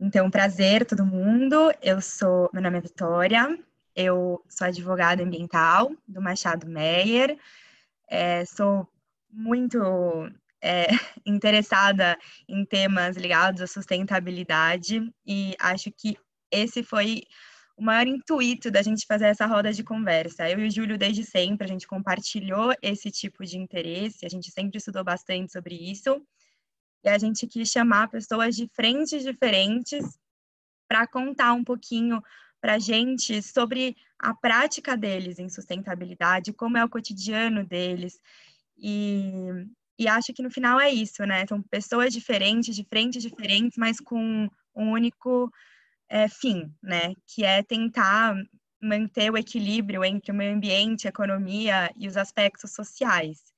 Então, prazer todo mundo. Meu nome é Vitória, eu sou advogada ambiental do Machado Meyer. Sou muito interessada em temas ligados à sustentabilidade e acho que esse foi o maior intuito da gente fazer essa roda de conversa. Eu e o Júlio, desde sempre, a gente compartilhou esse tipo de interesse, a gente sempre estudou bastante sobre isso. E a gente quis chamar pessoas de frentes diferentes para contar um pouquinho para a gente sobre a prática deles em sustentabilidade, como é o cotidiano deles. E acho que no final é isso, né? São pessoas diferentes, de frentes diferentes, mas com um único fim, né? Que é tentar manter o equilíbrio entre o meio ambiente, a economia e os aspectos sociais.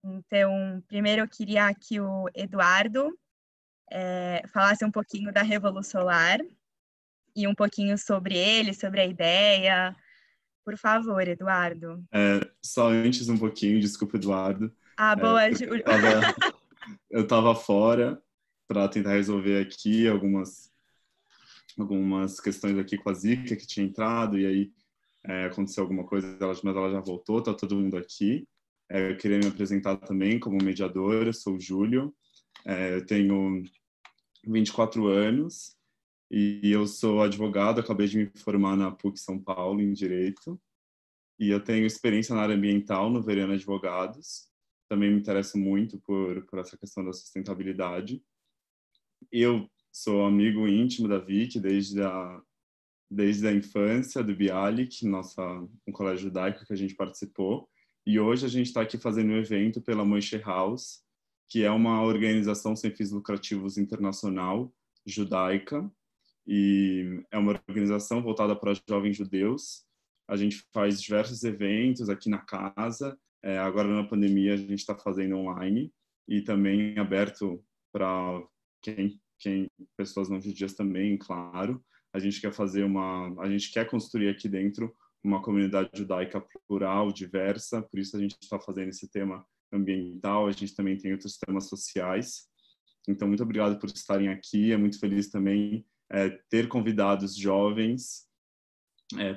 Então, primeiro eu queria que o Eduardo falasse um pouquinho da Revolução Solar e um pouquinho sobre ele, sobre a ideia. Por favor, Eduardo. Só antes um pouquinho, desculpa, Eduardo. Boa, Porque Júlio. eu estava fora para tentar resolver aqui algumas questões aqui com a Zika que tinha entrado, e aí aconteceu alguma coisa, mas ela já voltou, tá todo mundo aqui. Eu queria me apresentar também como mediadora, sou o Júlio, eu tenho 24 anos e eu sou advogado, acabei de me formar na PUC São Paulo em Direito, e eu tenho experiência na área ambiental no Veriano Advogados, também me interesso muito por essa questão da sustentabilidade. Eu sou amigo íntimo da Vicky desde a infância, do Bialik, um colégio judaico que a gente participou. E hoje a gente está aqui fazendo um evento pela Moshe House, que é uma organização sem fins lucrativos internacional judaica. E é uma organização voltada para jovens judeus. A gente faz diversos eventos aqui na casa. Agora, na pandemia, a gente está fazendo online e também aberto para quem pessoas não judias também, claro. A gente quer construir aqui dentro uma comunidade judaica plural, diversa, por isso a gente está fazendo esse tema ambiental, a gente também tem outros temas sociais. Então, muito obrigado por estarem aqui, é muito feliz também ter convidados jovens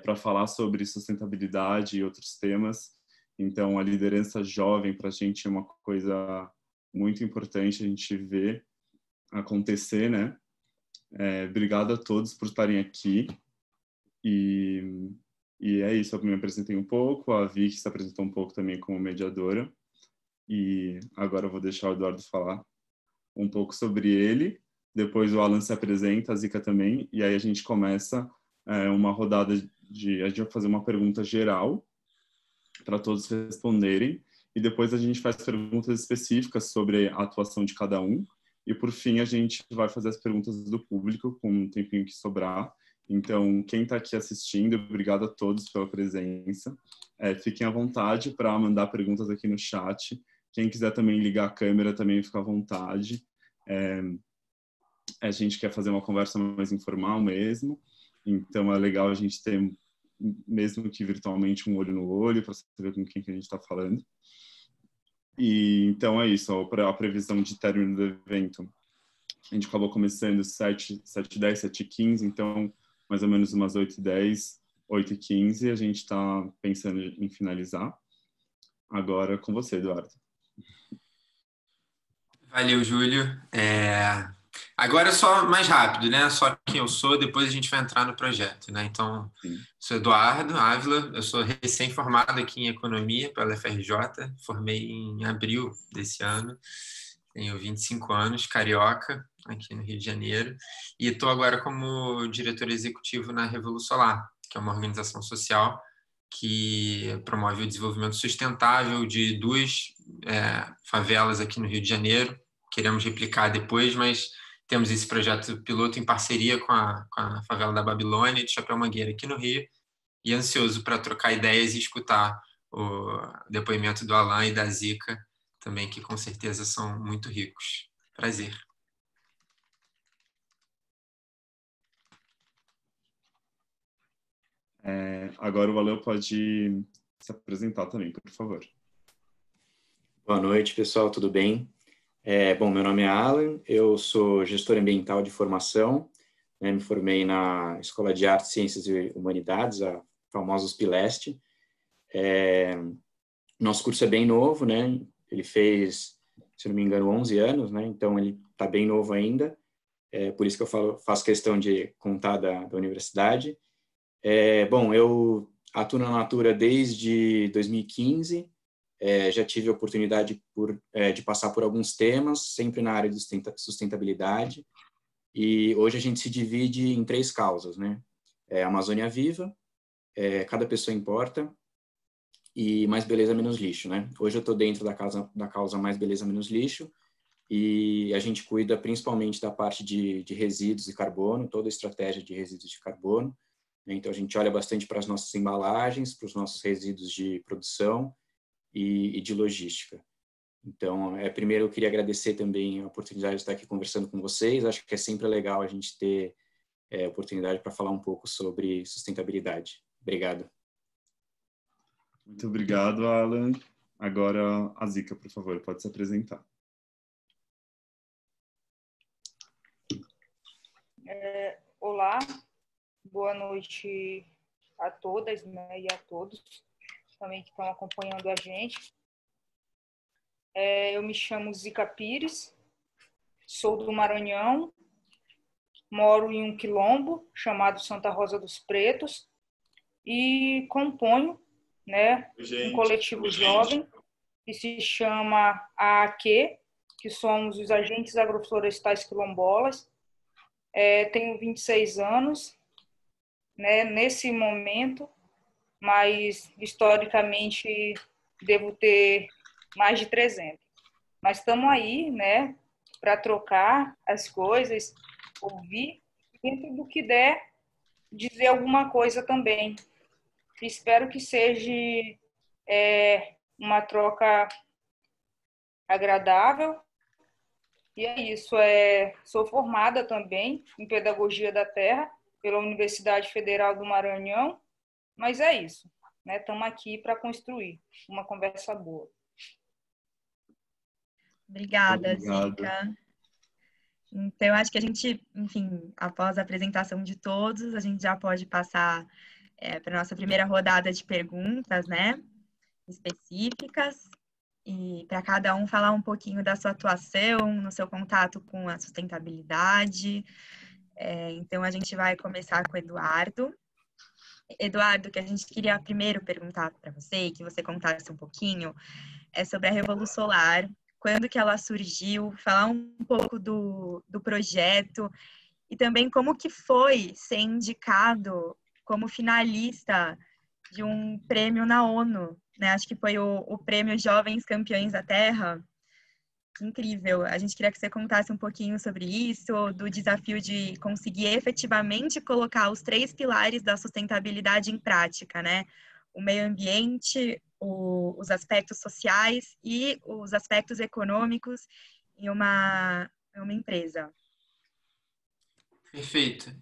para falar sobre sustentabilidade e outros temas. Então, a liderança jovem para a gente é uma coisa muito importante a gente ver acontecer, né? Obrigado a todos por estarem aqui. E é isso, eu me apresentei um pouco, a Vicky se apresentou um pouco também como mediadora. E agora eu vou deixar o Eduardo falar um pouco sobre ele. Depois o Alan se apresenta, a Zika também. E aí a gente começa uma rodada a gente vai fazer uma pergunta geral para todos responderem. E depois a gente faz perguntas específicas sobre a atuação de cada um. E, por fim, a gente vai fazer as perguntas do público com um tempinho que sobrar. Então, quem está aqui assistindo, obrigado a todos pela presença. Fiquem à vontade para mandar perguntas aqui no chat. Quem quiser também ligar a câmera, também fica à vontade. A gente quer fazer uma conversa mais informal mesmo. Então, é legal a gente ter, mesmo que virtualmente, um olho no olho para saber com quem que a gente está falando. E então é isso, a previsão de término do evento. A gente acabou começando 7h10, 7h15, então mais ou menos umas 8h10, 8h15, a gente está pensando em finalizar. Agora com você, Eduardo. Valeu, Júlio. Agora é só mais rápido, né? Só quem eu sou, depois a gente vai entrar no projeto, né? Então, sou Eduardo Ávila, eu sou recém-formado aqui em Economia pela FRJ, formei em abril desse ano, tenho 25 anos, carioca, aqui no Rio de Janeiro, e estou agora como diretor executivo na Revolução Solar, que é uma organização social que promove o desenvolvimento sustentável de duas favelas aqui no Rio de Janeiro. Queremos replicar depois, mas temos esse projeto piloto em parceria com a favela da Babilônia de Chapéu Mangueira aqui no Rio, e ansioso para trocar ideias e escutar o depoimento do Alan e da Zika também, que com certeza são muito ricos. Prazer. Agora o Alan pode se apresentar também, por favor. Boa noite, pessoal, tudo bem? Bom, meu nome é Alan, eu sou gestor ambiental de formação, né? Me formei na Escola de Artes, Ciências e Humanidades, a famosa USP-Leste. Nosso curso é bem novo, né? Ele fez, se não me engano, 11 anos, né? Então, ele está bem novo ainda. Por isso que eu faço questão de contar da universidade. Bom, eu atuo na Natura desde 2015. Já tive a oportunidade de passar por alguns temas, sempre na área de sustentabilidade. E hoje a gente se divide em 3 causas, né? Amazônia Viva, Cada Pessoa Importa e Mais Beleza Menos Lixo, né? Hoje eu estou dentro da causa Mais Beleza Menos Lixo, e a gente cuida principalmente da parte de resíduos de carbono, toda a estratégia de resíduos de carbono. Então, a gente olha bastante para as nossas embalagens, para os nossos resíduos de produção e de logística. Então, primeiro eu queria agradecer também a oportunidade de estar aqui conversando com vocês. Acho que é sempre legal a gente ter oportunidade para falar um pouco sobre sustentabilidade. Obrigado. Muito obrigado, Alan. Agora, a Zica, por favor, pode se apresentar. Olá, boa noite a todas, né, e a todos também que estão acompanhando a gente. Eu me chamo Zica Pires, sou do Maranhão, moro em um quilombo chamado Santa Rosa dos Pretos e componho, né, um coletivo jovem que se chama AAQ, que somos os Agentes Agroflorestais Quilombolas. Tenho 26 anos, né, nesse momento, mas historicamente devo ter mais de 300. Mas estamos aí, né, para trocar as coisas, ouvir, dentro do que der, dizer alguma coisa também. Espero que seja uma troca agradável. E é isso. Sou formada também em Pedagogia da Terra pela Universidade Federal do Maranhão, mas é isso, né? Estamos aqui para construir uma conversa boa. Obrigada, Zica. Então, eu acho que a gente, enfim, após a apresentação de todos, a gente já pode passar para a nossa primeira rodada de perguntas, né, específicas, e para cada um falar um pouquinho da sua atuação, no seu contato com a sustentabilidade. Então, a gente vai começar com o Eduardo. Eduardo, que a gente queria primeiro perguntar para você, e que você contasse um pouquinho, sobre a Revolução Solar, quando que ela surgiu, falar um pouco do projeto e também como que foi ser indicado como finalista de um prêmio na ONU, né? Acho que foi o prêmio Jovens Campeões da Terra. Que incrível! A gente queria que você contasse um pouquinho sobre isso, do desafio de conseguir efetivamente colocar os 3 pilares da sustentabilidade em prática, né? O meio ambiente, os aspectos sociais e os aspectos econômicos em uma empresa. Perfeito.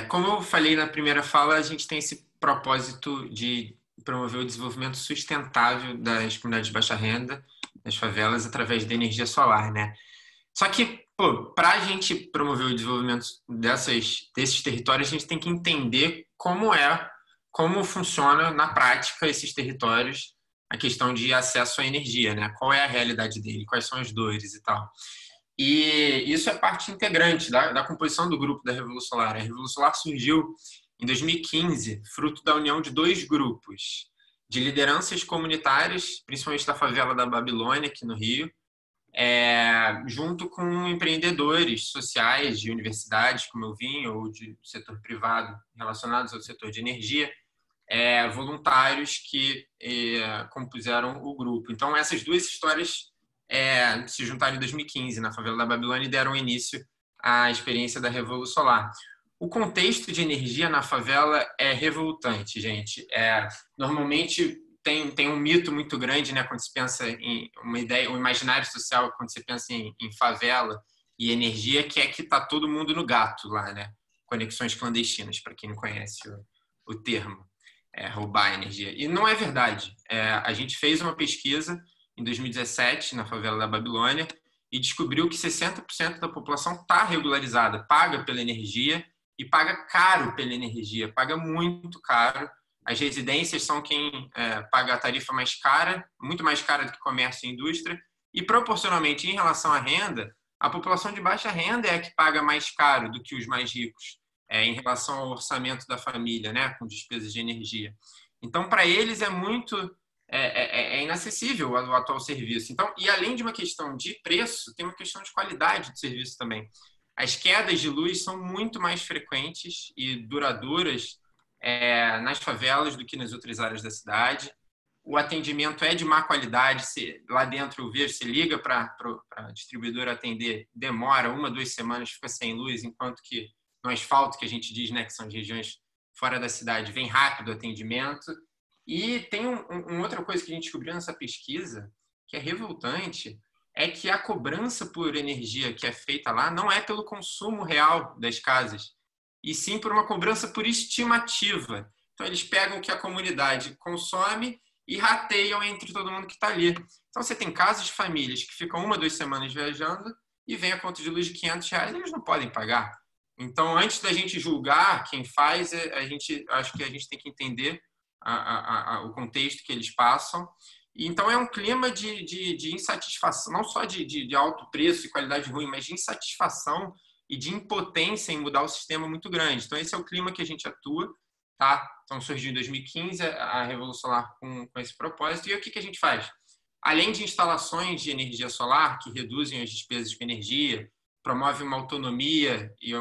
Como eu falei na primeira fala, a gente tem esse propósito de promover o desenvolvimento sustentável das comunidades de baixa renda, das favelas, através da energia solar, né? Só que, para a gente promover o desenvolvimento desses territórios, a gente tem que entender como funciona na prática esses territórios, a questão de acesso à energia, né? Qual é a realidade dele, quais são as dores e tal. E isso é parte integrante da composição do grupo da Revolução Solar. A Revolução Solar surgiu em 2015, fruto da união de 2 grupos de lideranças comunitárias, principalmente da favela da Babilônia, aqui no Rio, junto com empreendedores sociais de universidades, como eu vim, ou de setor privado relacionados ao setor de energia, voluntários que compuseram o grupo. Então, essas 2 histórias se juntaram em 2015 na favela da Babilônia e deram início à experiência da Revolução Solar. O contexto de energia na favela é revoltante, gente. Normalmente tem um mito muito grande, né, quando se pensa em uma ideia, um imaginário social, quando se pensa em favela e energia, que está todo mundo no gato lá, né? Conexões clandestinas, para quem não conhece o termo, roubar energia. E não é verdade. A gente fez uma pesquisa em 2017 na favela da Babilônia e descobriu que 60% da população está regularizada, paga pela energia e paga caro pela energia, paga muito caro. As residências são quem paga a tarifa mais cara, muito mais cara do que comércio e indústria, e proporcionalmente em relação à renda, a população de baixa renda é a que paga mais caro do que os mais ricos, em relação ao orçamento da família, né, com despesas de energia. Então, para eles é muito inacessível o atual serviço. Então, e além de uma questão de preço, tem uma questão de qualidade do serviço também. As quedas de luz são muito mais frequentes e duradouras nas favelas do que nas outras áreas da cidade. O atendimento é de má qualidade. Lá dentro eu vejo, você liga para a distribuidora atender, demora 1, 2 semanas, fica sem luz, enquanto que no asfalto, que a gente diz, né, que são as regiões fora da cidade, vem rápido o atendimento. E tem outra coisa que a gente descobriu nessa pesquisa, que é revoltante, é que a cobrança por energia que é feita lá não é pelo consumo real das casas, e sim por uma cobrança por estimativa. Então, eles pegam o que a comunidade consome e rateiam entre todo mundo que está ali. Então, você tem casos de famílias que ficam 1, 2 semanas viajando e vem a conta de luz de R$500, eles não podem pagar. Então, antes da gente julgar quem faz, acho que a gente tem que entender o contexto que eles passam. Então, é um clima de insatisfação, não só de alto preço e qualidade ruim, mas de insatisfação e de impotência em mudar o sistema muito grande. Então, esse é o clima que a gente atua. Tá? Então, surgiu em 2015 a Revolução Solar com esse propósito. E o que a gente faz? Além de instalações de energia solar que reduzem as despesas com energia, promovem uma autonomia e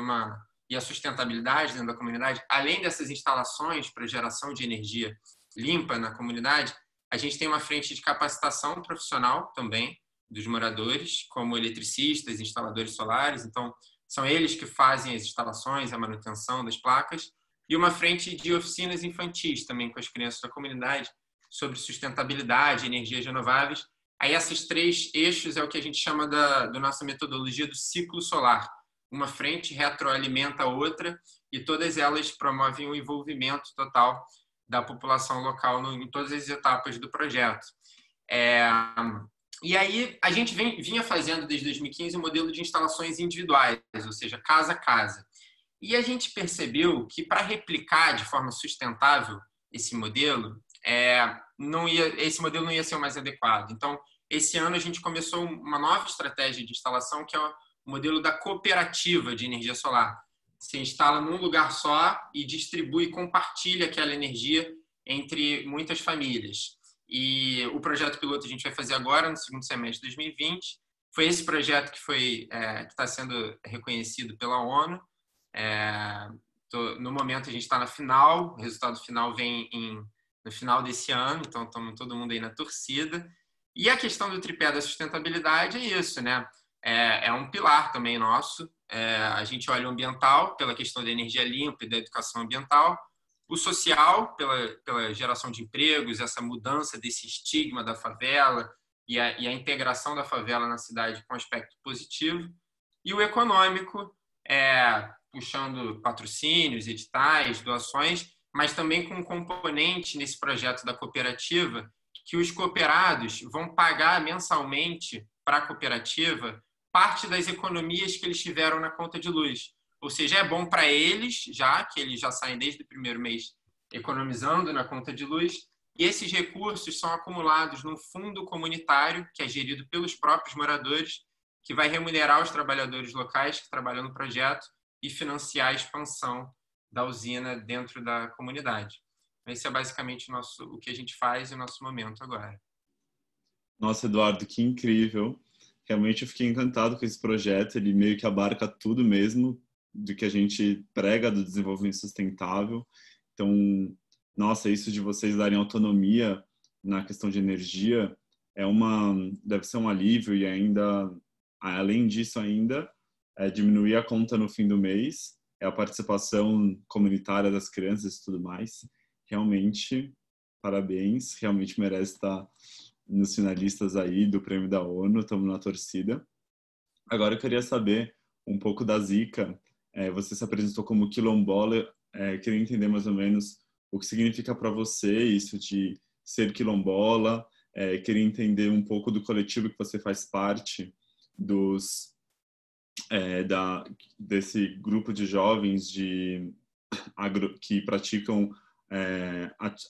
a sustentabilidade dentro da comunidade, além dessas instalações para geração de energia limpa na comunidade, a gente tem uma frente de capacitação profissional também dos moradores, como eletricistas, instaladores solares. Então, são eles que fazem as instalações, a manutenção das placas, e uma frente de oficinas infantis também com as crianças da comunidade sobre sustentabilidade, energias renováveis. Aí esses 3 eixos é o que a gente chama da nossa metodologia do ciclo solar. Uma frente retroalimenta a outra e todas elas promovem o envolvimento total da população local em todas as etapas do projeto. E aí a gente vinha fazendo desde 2015 um modelo de instalações individuais, ou seja, casa a casa. E a gente percebeu que para replicar de forma sustentável esse modelo, esse modelo não ia ser o mais adequado. Então, esse ano a gente começou uma nova estratégia de instalação, que é o modelo da cooperativa de energia solar. Você instala num lugar só e distribui, compartilha aquela energia entre muitas famílias. E o projeto piloto a gente vai fazer agora, no segundo semestre de 2020. Foi esse projeto que está sendo reconhecido pela ONU. No momento a gente está na final, o resultado final vem no final desse ano, então estamos todo mundo aí na torcida. E a questão do tripé da sustentabilidade é isso, né? É um pilar também nosso. A gente olha o ambiental, pela questão da energia limpa e da educação ambiental, o social, pela geração de empregos, essa mudança desse estigma da favela e a integração da favela na cidade com aspecto positivo, e o econômico, puxando patrocínios, editais, doações, mas também com um componente nesse projeto da cooperativa, que os cooperados vão pagar mensalmente para a cooperativa parte das economias que eles tiveram na conta de luz. Ou seja, é bom para eles, já que eles já saem desde o primeiro mês economizando na conta de luz, e esses recursos são acumulados num fundo comunitário, que é gerido pelos próprios moradores, que vai remunerar os trabalhadores locais que trabalham no projeto e financiar a expansão da usina dentro da comunidade. Esse é basicamente o que a gente faz e o nosso momento agora. Nossa, Eduardo, que incrível. Realmente eu fiquei encantado com esse projeto. Ele meio que abarca tudo mesmo do que a gente prega do desenvolvimento sustentável. Então, nossa, isso de vocês darem autonomia na questão de energia deve ser um alívio, e ainda, além disso ainda, diminuir a conta no fim do mês, a participação comunitária das crianças e tudo mais. Realmente, parabéns, realmente merece estar nos finalistas aí do Prêmio da ONU, estamos na torcida. Agora eu queria saber um pouco da Zika. Você se apresentou como quilombola, queria entender mais ou menos o que significa para você isso de ser quilombola, queria entender um pouco do coletivo que você faz parte, dos desse grupo de jovens que praticam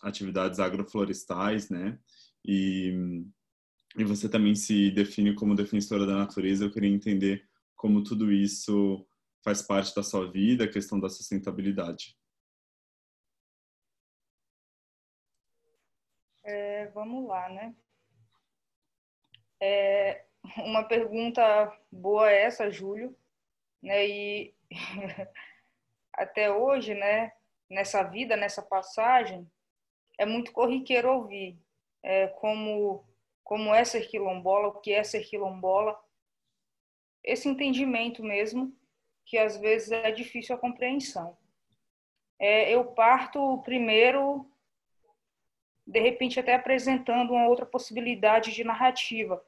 atividades agroflorestais, né? E você também se define como defensora da natureza. Eu queria entender como tudo isso faz parte da sua vida, a questão da sustentabilidade. Vamos lá, né? Uma pergunta boa essa, Júlio, né? E até hoje, né? Nessa vida, nessa passagem, é muito corriqueiro ouvir como é ser quilombola, o que é ser quilombola, esse entendimento mesmo, que às vezes é difícil a compreensão. Eu parto primeiro, de repente até apresentando uma outra possibilidade de narrativa,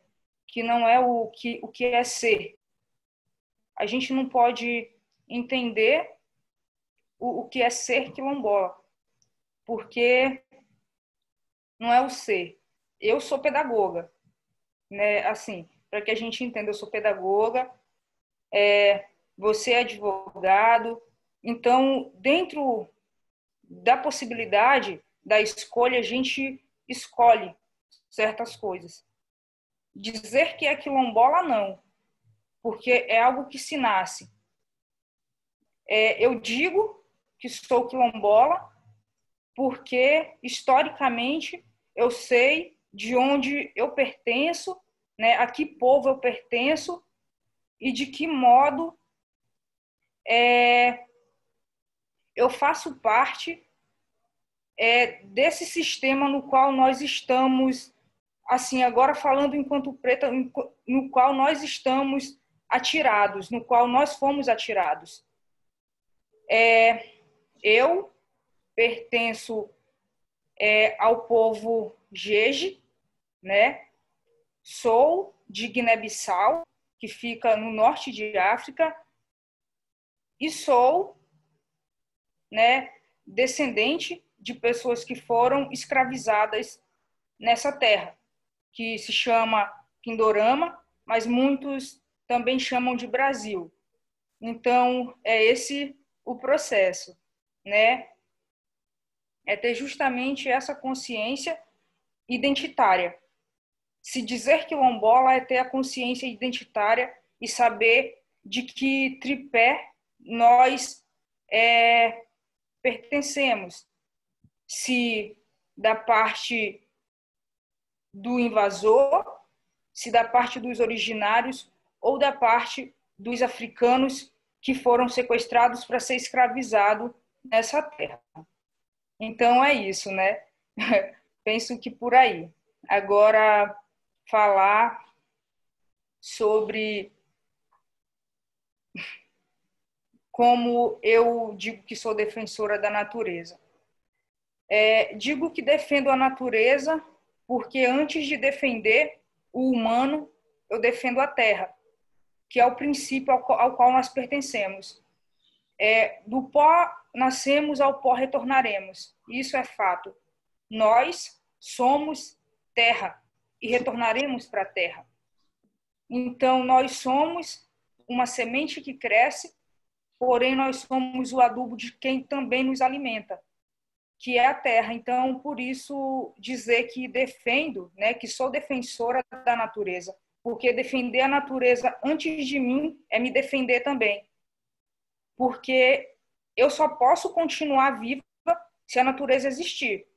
que não é o que é ser. A gente não pode entender o que é ser quilombola, porque não é o ser. Eu sou pedagoga, né? Assim, para que a gente entenda, eu sou pedagoga, você é advogado. Então, dentro da possibilidade da escolha, a gente escolhe certas coisas. Dizer que é quilombola, não, porque é algo que se nasce. Eu digo que sou quilombola porque, historicamente, eu sei de onde eu pertenço, né, a que povo eu pertenço e de que modo eu faço parte desse sistema no qual nós estamos, assim, agora falando enquanto preta, no qual nós estamos atirados, no qual nós fomos atirados. Eu pertenço ao povo Jeje, né? Sou de Guiné-Bissau, que fica no norte de África, e sou, né, descendente de pessoas que foram escravizadas nessa terra, que se chama Pindorama, mas muitos também chamam de Brasil. Então, é esse o processo, né? É ter justamente essa consciência identitária. Se dizer quilombola é ter a consciência identitária e saber de que tripé nós pertencemos. Se da parte do invasor, se da parte dos originários ou da parte dos africanos que foram sequestrados para ser escravizados nessa terra. Então é isso, né? Penso que por aí. Agora, falar sobre como eu digo que sou defensora da natureza. Digo que defendo a natureza porque antes de defender o humano, eu defendo a terra, que é o princípio ao qual nós pertencemos. Do pó nascemos, ao pó retornaremos. Isso é fato. Nós somos terra e retornaremos para a terra. Então, nós somos uma semente que cresce, porém nós somos o adubo de quem também nos alimenta, que é a terra. Então, por isso, dizer que defendo, né, que sou defensora da natureza, porque defender a natureza antes de mim é me defender também. Porque eu só posso continuar viva se a natureza existir.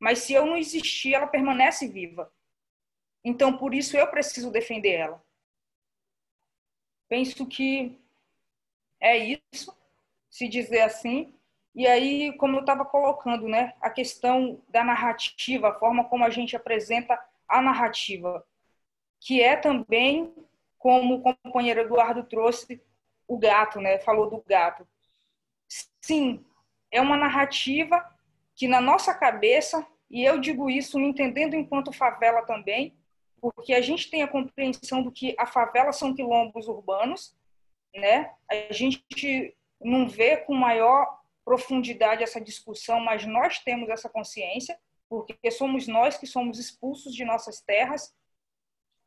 Mas se eu não existir, ela permanece viva. Então, por isso, eu preciso defender ela. Penso que é isso, se dizer assim. E aí, como eu estava colocando, né, a questão da narrativa, a forma como a gente apresenta a narrativa, que é também, como o companheiro Eduardo trouxe, o gato, né, falou do gato. Sim, é uma narrativa que na nossa cabeça, e eu digo isso me entendendo enquanto favela também, porque a gente tem a compreensão do que a favela são quilombos urbanos, né? A gente não vê com maior profundidade essa discussão, mas nós temos essa consciência, porque somos nós que somos expulsos de nossas terras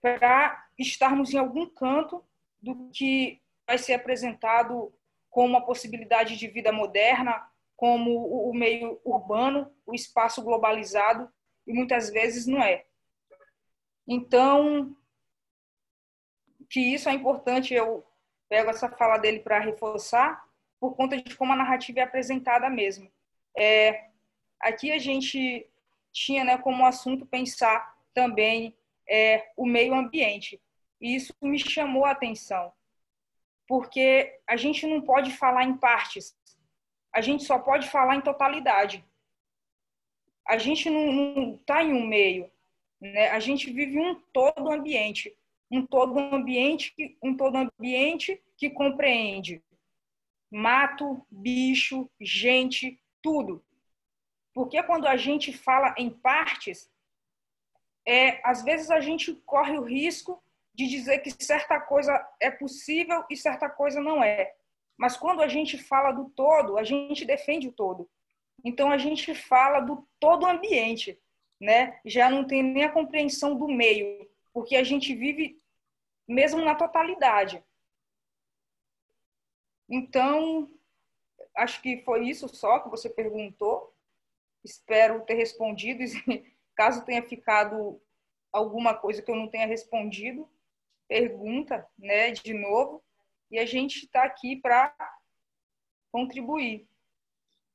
para estarmos em algum canto do que vai ser apresentado como uma possibilidade de vida moderna, como o meio urbano, o espaço globalizado, e muitas vezes não é. Então, que isso é importante, eu pego essa fala dele para reforçar, por conta de como a narrativa é apresentada mesmo. Aqui a gente tinha, né, como assunto pensar também o meio ambiente. E isso me chamou a atenção, porque a gente não pode falar em partes, a gente só pode falar em totalidade. A gente não está em um meio, né? A gente vive um todo ambiente, um todo ambiente que compreende mato, bicho, gente, tudo. Porque quando a gente fala em partes, às vezes a gente corre o risco de dizer que certa coisa é possível e certa coisa não é. Mas quando a gente fala do todo, a gente defende o todo. Então a gente fala do todo ambiente, né? Já não tem nem a compreensão do meio, porque a gente vive mesmo na totalidade. Então, acho que foi isso só que você perguntou. Espero ter respondido. Caso tenha ficado alguma coisa que eu não tenha respondido, pergunta, né, de novo. E a gente está aqui para contribuir.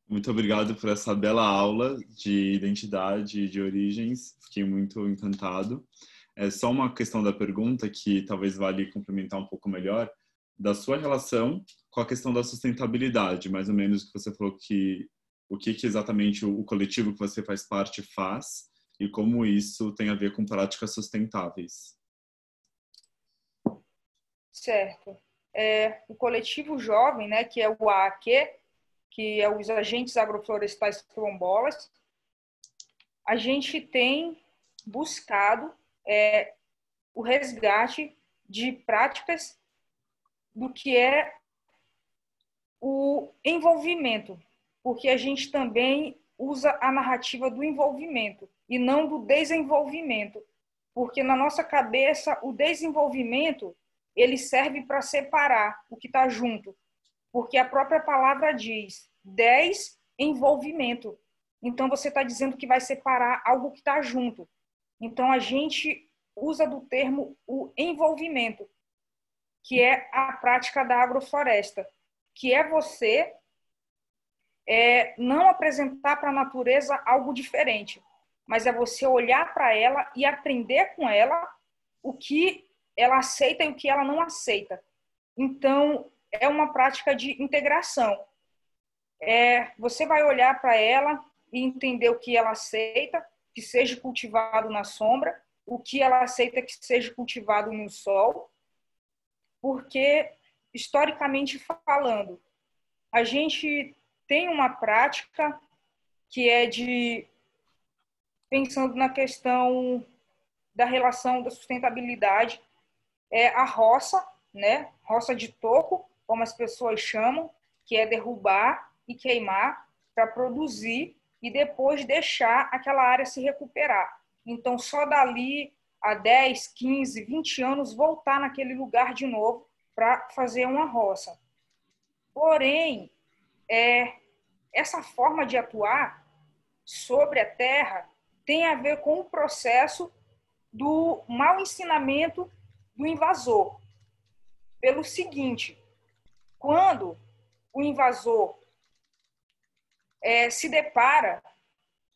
Muito obrigado por essa bela aula de identidade e de origens. Fiquei muito encantado. É só uma questão da pergunta que talvez vale complementar um pouco melhor, da sua relação com a questão da sustentabilidade, mais ou menos que você falou que o que exatamente o coletivo que você faz parte faz e como isso tem a ver com práticas sustentáveis. Certo. O coletivo jovem, né, que é o AAQ, que é os Agentes Agroflorestais Quilombolas, a gente tem buscado o resgate de práticas do que é o envolvimento, porque a gente também usa a narrativa do envolvimento e não do desenvolvimento, porque na nossa cabeça o desenvolvimento ele serve para separar o que está junto, porque a própria palavra diz desenvolvimento. Então você está dizendo que vai separar algo que está junto. Então a gente usa do termo o envolvimento, que é a prática da agrofloresta, que é você não apresentar para a natureza algo diferente, mas é você olhar para ela e aprender com ela o que ela aceita e o que ela não aceita. Então, é uma prática de integração. Você vai olhar para ela e entender o que ela aceita, que seja cultivado na sombra, o que ela aceita que seja cultivado no sol, porque, historicamente falando, a gente tem uma prática que é pensando na questão da relação da sustentabilidade, a roça, né? Roça de toco, como as pessoas chamam, que é derrubar e queimar para produzir e depois deixar aquela área se recuperar. Então, só dali a 10, 15, 20 anos voltar naquele lugar de novo para fazer uma roça. Porém, essa forma de atuar sobre a terra tem a ver com o processo do mau ensinamento do invasor. Pelo seguinte, quando o invasor se depara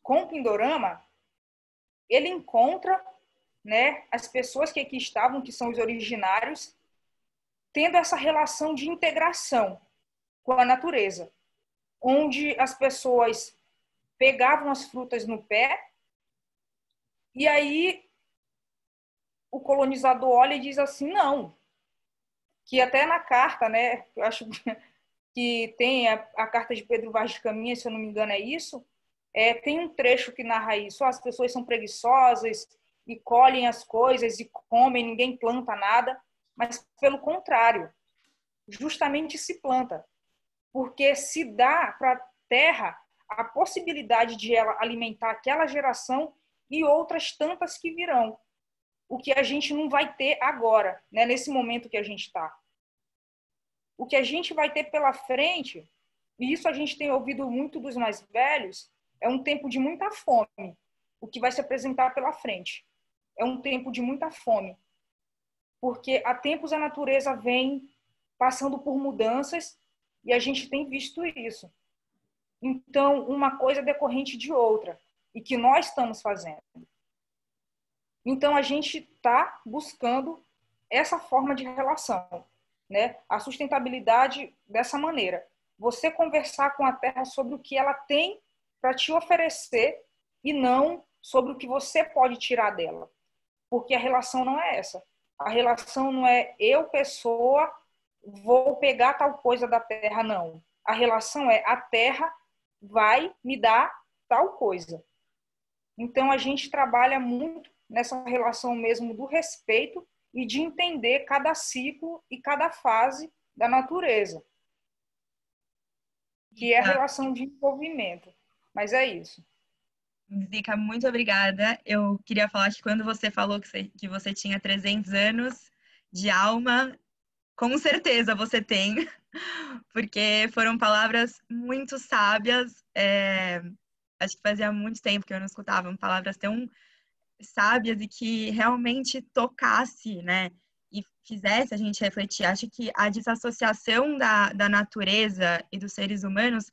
com o Pindorama, ele encontra, né, as pessoas que aqui estavam, que são os originários, tendo essa relação de integração com a natureza, onde as pessoas pegavam as frutas no pé e aí o colonizador olha e diz assim, não, que até na carta, né, eu acho que tem a carta de Pedro Vaz de Caminha, se eu não me engano é isso, tem um trecho que narra isso, as pessoas são preguiçosas e colhem as coisas e comem, ninguém planta nada, mas pelo contrário, justamente se planta, porque se dá para a terra a possibilidade de ela alimentar aquela geração e outras tantas que virão, o que a gente não vai ter agora, né, nesse momento que a gente está. o que a gente vai ter pela frente, e isso a gente tem ouvido muito dos mais velhos, é um tempo de muita fome, o que vai se apresentar pela frente. É um tempo de muita fome, porque há tempos a natureza vem passando por mudanças e a gente tem visto isso. Então, uma coisa é decorrente de outra, e que nós estamos fazendo. Então, a gente está buscando essa forma de relação, né? A sustentabilidade dessa maneira. Você conversar com a terra sobre o que ela tem para te oferecer e não sobre o que você pode tirar dela. Porque a relação não é essa. A relação não é eu, pessoa, vou pegar tal coisa da terra, não. A relação é a terra vai me dar tal coisa. Então, a gente trabalha muito nessa relação mesmo do respeito e de entender cada ciclo e cada fase da natureza, que é a relação de envolvimento. Mas é isso. Zica, muito obrigada. Eu queria falar que quando você falou que você tinha 300 anos de alma, com certeza você tem, porque foram palavras muito sábias. Acho que fazia muito tempo que eu não escutava palavras tão sábias e que realmente tocasse, né? E fizesse a gente refletir. Acho que a desassociação da natureza e dos seres humanos,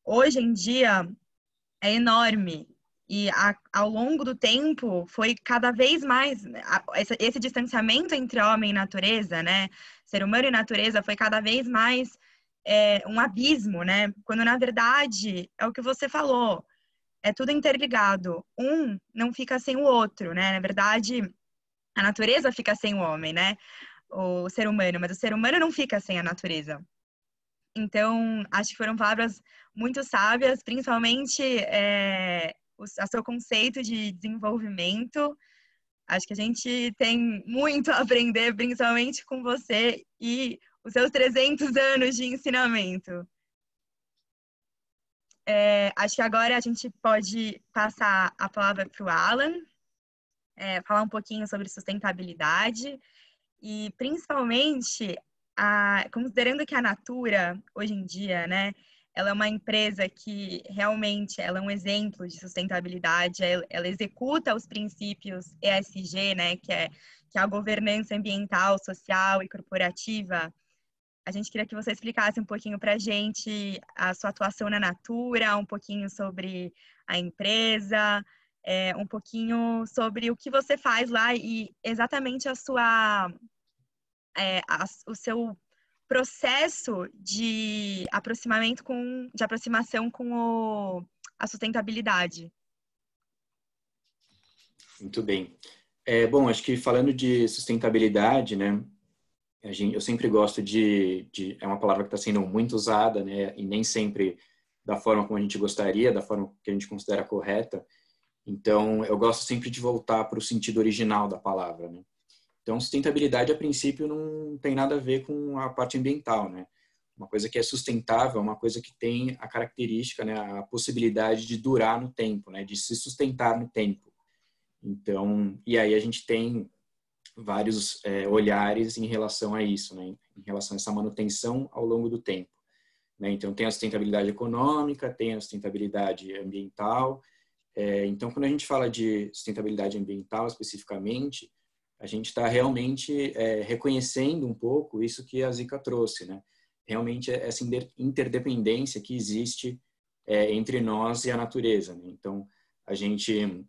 hoje em dia, é enorme. E ao longo do tempo foi cada vez mais esse distanciamento entre homem e natureza, né? Ser humano e natureza foi cada vez mais um abismo, né? Quando na verdade é o que você falou, é tudo interligado. Um não fica sem o outro, né? Na verdade, a natureza fica sem o homem, né? O ser humano, mas o ser humano não fica sem a natureza. Então, acho que foram palavras muito sábias, principalmente o seu conceito de desenvolvimento. Acho que a gente tem muito a aprender, principalmente com você e os seus 300 anos de ensinamento. Acho que agora a gente pode passar a palavra para o Alan, falar um pouquinho sobre sustentabilidade e, principalmente, considerando que a Natura, hoje em dia, né, ela é uma empresa que realmente ela é um exemplo de sustentabilidade, ela executa os princípios ESG, né, que é a governança ambiental, social e corporativa. A gente queria que você explicasse um pouquinho para a gente a sua atuação na Natura, um pouquinho sobre a empresa, um pouquinho sobre o que você faz lá e exatamente o seu processo de aproximação com a sustentabilidade. Muito bem. Bom, acho que falando de sustentabilidade, né, eu sempre gosto é uma palavra que está sendo muito usada, né, e nem sempre da forma como a gente gostaria, da forma que a gente considera correta. Então, eu gosto sempre de voltar para o sentido original da palavra, né? Então, sustentabilidade, a princípio, não tem nada a ver com a parte ambiental, né? Uma coisa que é sustentável, uma coisa que tem a característica, né, a possibilidade de durar no tempo, né, de se sustentar no tempo. Então, e aí a gente tem vários olhares em relação a isso, né, em relação a essa manutenção ao longo do tempo, né? Então, tem a sustentabilidade econômica, tem a sustentabilidade ambiental. Então, quando a gente fala de sustentabilidade ambiental especificamente, a gente está realmente reconhecendo um pouco isso que a Zica trouxe, né? Realmente essa interdependência que existe entre nós e a natureza, né? Então, a gente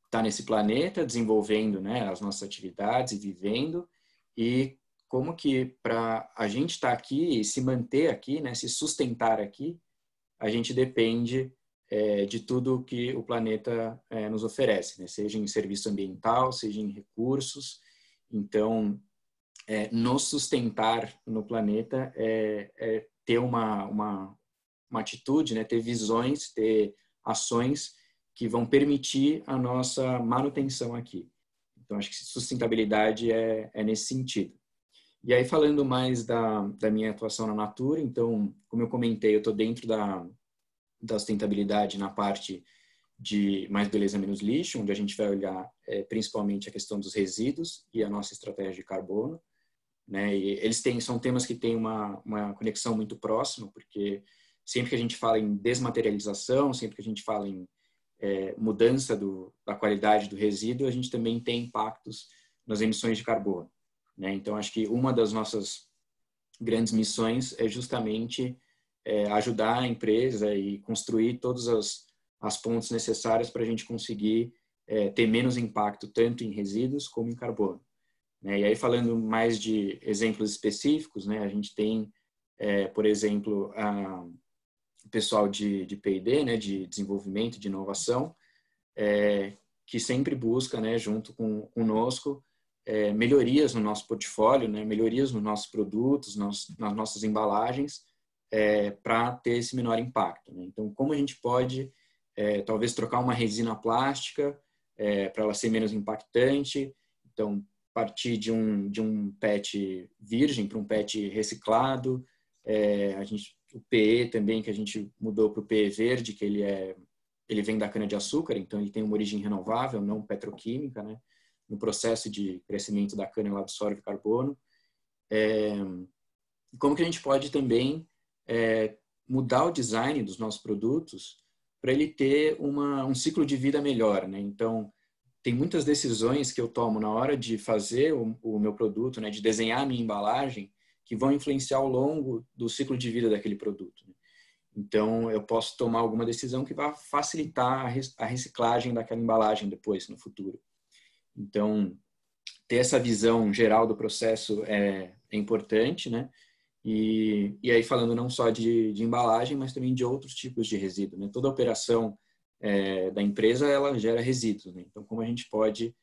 está nesse planeta desenvolvendo, né, as nossas atividades e vivendo, e como que para a gente estar aqui e se manter aqui, né, se sustentar aqui, a gente depende de tudo que o planeta nos oferece, né? Seja em serviço ambiental, seja em recursos. Então, nos sustentar no planeta é ter uma atitude, né? Ter visões, ter ações que vão permitir a nossa manutenção aqui. Então, acho que sustentabilidade é nesse sentido. E aí, falando mais da minha atuação na Natura, então, como eu comentei, eu estou dentro da sustentabilidade na parte de Mais Beleza Menos Lixo, onde a gente vai olhar principalmente a questão dos resíduos e a nossa estratégia de carbono. né? E são temas que têm uma conexão muito próxima, porque sempre que a gente fala em desmaterialização, sempre que a gente fala em mudança da qualidade do resíduo, a gente também tem impactos nas emissões de carbono, né? Então, acho que uma das nossas grandes missões é justamente ajudar a empresa e construir todas as pontes necessárias para a gente conseguir ter menos impacto tanto em resíduos como em carbono, né? E aí, falando mais de exemplos específicos, né, a gente tem, por exemplo, o pessoal de P&D, né, de desenvolvimento, de inovação, que sempre busca, né, junto conosco, melhorias no nosso portfólio, né, melhorias nos nossos produtos, nas nossas embalagens, para ter esse menor impacto, né? Então, como a gente pode, talvez, trocar uma resina plástica para ela ser menos impactante? Então, partir de um PET virgem para um PET reciclado. O PE também, que a gente mudou para o PE verde, que ele vem da cana-de-açúcar, então ele tem uma origem renovável, não petroquímica, né? No processo de crescimento da cana, ela absorve carbono. Como que a gente pode também mudar o design dos nossos produtos para ele ter um ciclo de vida melhor, né? Então, tem muitas decisões que eu tomo na hora de fazer o meu produto, né, de desenhar a minha embalagem, que vão influenciar ao longo do ciclo de vida daquele produto, né? Então, eu posso tomar alguma decisão que vai facilitar a reciclagem daquela embalagem depois, no futuro. Então, ter essa visão geral do processo é importante, né? E aí, falando não só de embalagem, mas também de outros tipos de resíduo, né? Toda operação da empresa, ela gera resíduos, né? Então, como a gente pode,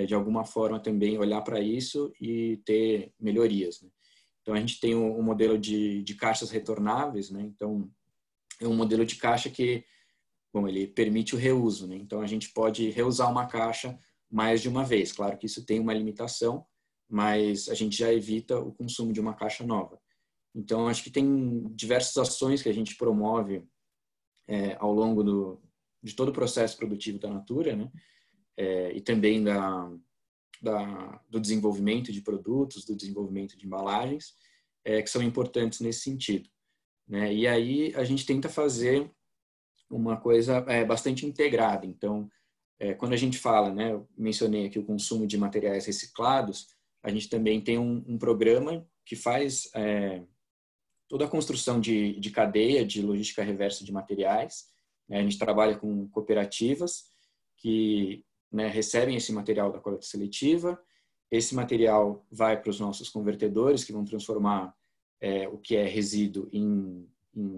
de alguma forma, também olhar para isso e ter melhorias, né? Então, a gente tem um modelo de caixas retornáveis, né? Então, é um modelo de caixa que, bom, ele permite o reuso, né? Então, a gente pode reusar uma caixa mais de uma vez. Claro que isso tem uma limitação, mas a gente já evita o consumo de uma caixa nova. Então, acho que tem diversas ações que a gente promove ao longo de todo o processo produtivo da Natura, né? E também do desenvolvimento de produtos, do desenvolvimento de embalagens, que são importantes nesse sentido, né? E aí a gente tenta fazer uma coisa bastante integrada. Então, quando a gente fala, né, eu mencionei aqui o consumo de materiais reciclados, a gente também tem um programa que faz toda a construção de cadeia de logística reversa de materiais, né? A gente trabalha com cooperativas que, né, recebem esse material da coleta seletiva. Esse material vai para os nossos convertedores, que vão transformar o que é resíduo em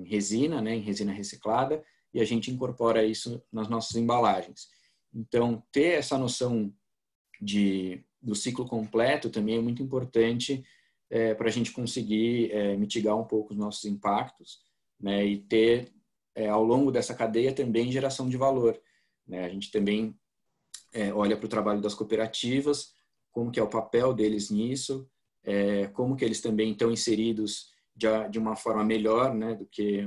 resina, né, em resina reciclada, e a gente incorpora isso nas nossas embalagens. Então, ter essa noção do ciclo completo também é muito importante para a gente conseguir mitigar um pouco os nossos impactos, né, e ter, ao longo dessa cadeia, também geração de valor, né? A gente também olha para o trabalho das cooperativas, como que é o papel deles nisso, como que eles também estão inseridos de uma forma melhor, né, do que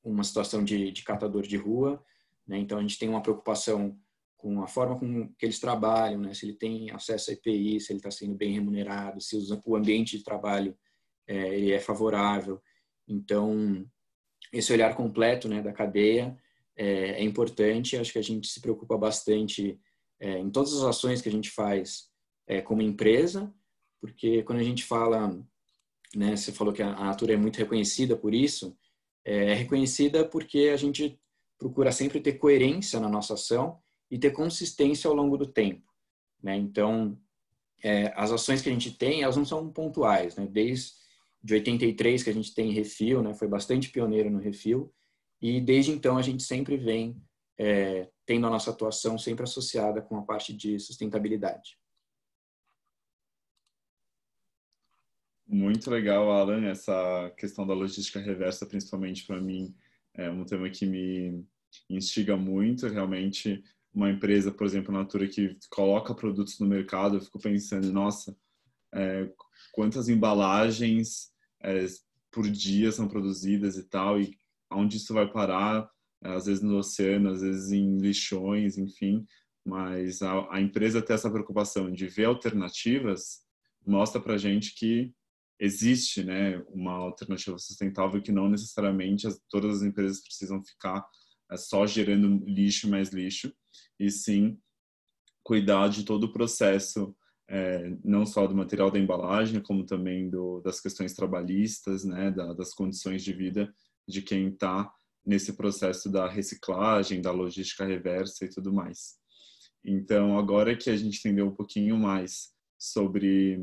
uma situação de catador de rua, né? Então, a gente tem uma preocupação com a forma com que eles trabalham, né? Se ele tem acesso a EPI, se ele está sendo bem remunerado, se o ambiente de trabalho ele é favorável. Então, esse olhar completo, né, da cadeia é importante. Acho que a gente se preocupa bastante em todas as ações que a gente faz como empresa, porque quando a gente fala, né, você falou que a Natura é muito reconhecida por isso, é reconhecida porque a gente procura sempre ter coerência na nossa ação e ter consistência ao longo do tempo, né? Então, as ações que a gente tem, elas não são pontuais, né? Desde 83 que a gente tem refil, né? Foi bastante pioneiro no refil, e desde então a gente sempre vem tendo a nossa atuação sempre associada com a parte de sustentabilidade. Muito legal, Alan, essa questão da logística reversa, principalmente para mim, é um tema que me instiga muito. Realmente, uma empresa, por exemplo, a Natura, que coloca produtos no mercado, eu fico pensando, nossa, quantas embalagens por dia são produzidas e tal, e onde isso vai parar, às vezes no oceano, às vezes em lixões, enfim. Mas a empresa ter essa preocupação de ver alternativas mostra para a gente que existe, né, uma alternativa sustentável, que não necessariamente todas as empresas precisam ficar só gerando lixo mais lixo, e sim cuidar de todo o processo, não só do material da embalagem, como também das questões trabalhistas, né, das condições de vida de quem está nesse processo da reciclagem, da logística reversa e tudo mais. Então, agora que a gente entendeu um pouquinho mais sobre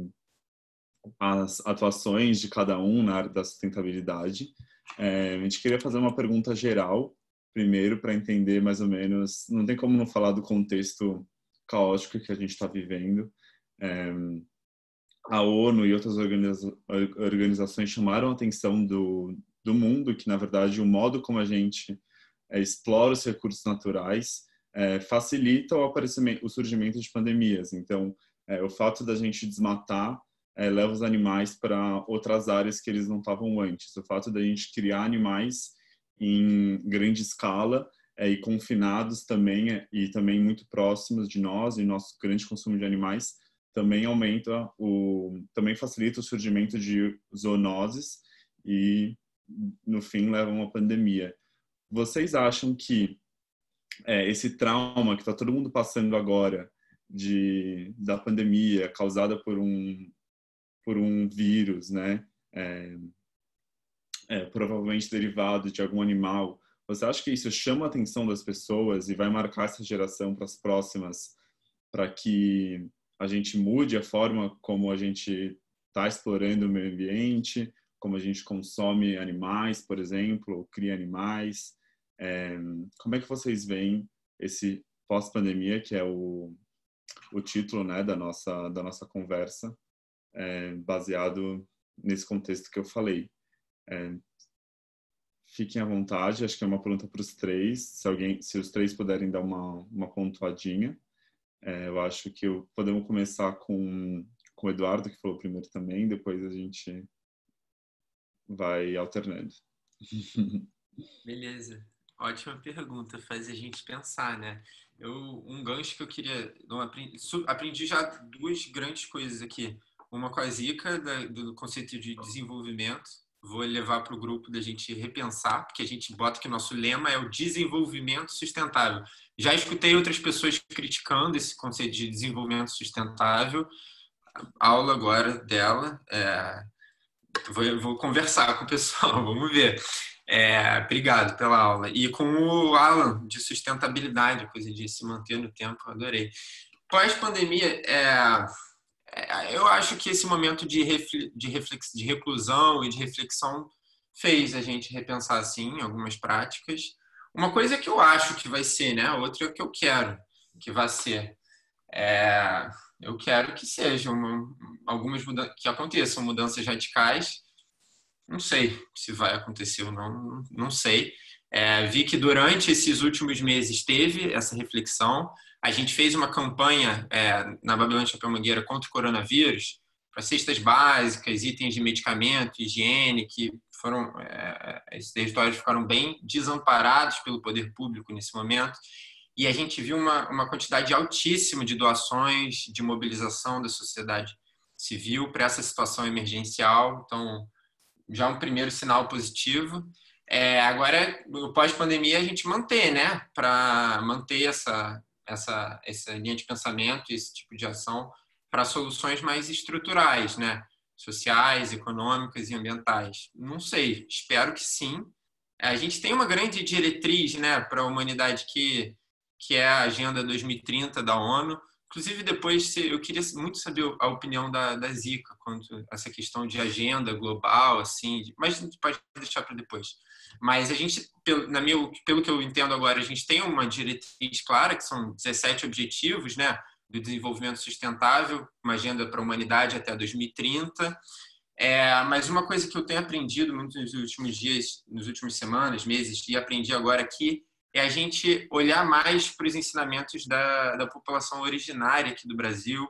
as atuações de cada um na área da sustentabilidade, a gente queria fazer uma pergunta geral, primeiro, para entender mais ou menos, não tem como não falar do contexto caótico que a gente está vivendo. A ONU e outras organizações chamaram a atenção do mundo, que, na verdade, o modo como a gente explora os recursos naturais facilita o surgimento de pandemias. Então, o fato da gente desmatar leva os animais para outras áreas que eles não estavam antes. O fato da gente criar animais em grande escala e confinados também, e também muito próximos de nós e nosso grande consumo de animais, também também facilita o surgimento de zoonoses e, no fim, leva a uma pandemia. Vocês acham que esse trauma que está todo mundo passando agora da pandemia causada por um vírus, né, provavelmente derivado de algum animal, você acha que isso chama a atenção das pessoas e vai marcar essa geração para as próximas, para que a gente mude a forma como a gente está explorando o meio ambiente, como a gente consome animais, por exemplo, ou cria animais? Como é que vocês veem esse pós-pandemia, que é o título, né, da nossa conversa, baseado nesse contexto que eu falei? Fiquem à vontade, acho que é uma pergunta para os três, se os três puderem dar uma pontuadinha. Eu acho que podemos começar com o Eduardo, que falou primeiro também, depois a gente vai alternando. Beleza. Ótima pergunta, faz a gente pensar, né? Um gancho que eu queria... aprendi já duas grandes coisas aqui. Uma com a Zika, do conceito de desenvolvimento. Vou levar para o grupo da gente repensar, porque a gente bota que nosso lema é o desenvolvimento sustentável. Já escutei outras pessoas criticando esse conceito de desenvolvimento sustentável. A aula agora dela, vou conversar com o pessoal, vamos ver. Obrigado pela aula. E com o Alan, de sustentabilidade, coisa de se manter no tempo, adorei. Pós-pandemia, eu acho que esse momento de reclusão e de reflexão fez a gente repensar, assim, algumas práticas. Uma coisa que eu acho que vai ser, né? Outra é que eu quero que vai ser. Eu quero que sejam que aconteçam mudanças radicais. Não sei se vai acontecer ou não, não sei. Vi que durante esses últimos meses teve essa reflexão. A gente fez uma campanha na Babilônia Chapéu Mangueira contra o coronavírus, para cestas básicas, itens de medicamento, higiene, que esses territórios ficaram bem desamparados pelo poder público nesse momento. E a gente viu uma quantidade altíssima de doações, de mobilização da sociedade civil para essa situação emergencial. Então, já um primeiro sinal positivo. Agora, no pós-pandemia, a gente manter, né? Para manter essa linha de pensamento, esse tipo de ação para soluções mais estruturais, né? Sociais, econômicas e ambientais. Não sei, espero que sim. A gente tem uma grande diretriz, né, para a humanidade que é a Agenda 2030 da ONU. Inclusive, depois, eu queria muito saber a opinião da Zika quanto a essa questão de agenda global, assim, mas a gente pode deixar para depois. Mas a gente, pelo que eu entendo agora, a gente tem uma diretriz clara, que são 17 objetivos, né, do desenvolvimento sustentável, uma agenda para a humanidade até 2030. Mas uma coisa que eu tenho aprendido muito nos últimos dias, nas últimas semanas, meses, e aprendi agora aqui, é a gente olhar mais para os ensinamentos da população originária aqui do Brasil,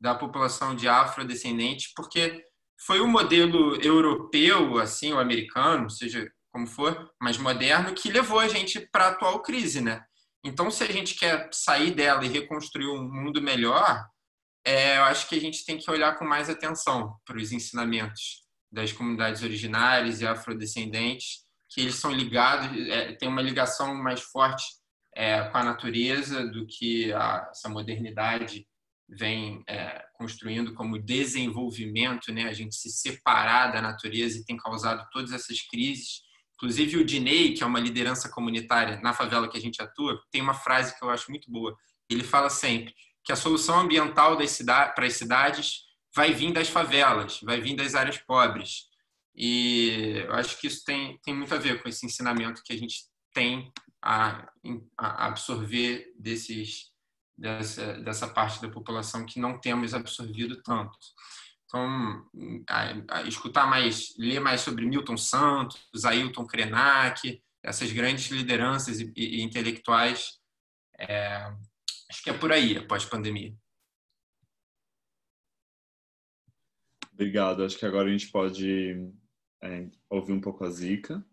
da população de afrodescendentes, porque foi um modelo europeu, assim, ou americano, seja como for, mas moderno, que levou a gente para a atual crise, né? Então, se a gente quer sair dela e reconstruir um mundo melhor, eu acho que a gente tem que olhar com mais atenção para os ensinamentos das comunidades originárias e afrodescendentes, que eles são ligados, tem uma ligação mais forte com a natureza do que essa modernidade vem construindo como desenvolvimento, né? A gente se separar da natureza e tem causado todas essas crises. Inclusive o Diney, que é uma liderança comunitária na favela que a gente atua, tem uma frase que eu acho muito boa. Ele fala sempre que a solução ambiental para as cidades vai vir das favelas, vai vir das áreas pobres. E eu acho que isso tem muito a ver com esse ensinamento que a gente tem a absorver dessa parte da população que não temos absorvido tanto. Então, escutar mais, ler mais sobre Milton Santos, Ailton Krenak, essas grandes lideranças e intelectuais, acho que é por aí, após pandemia. Obrigado. Acho que agora a gente pode ouvir um pouco a Zica.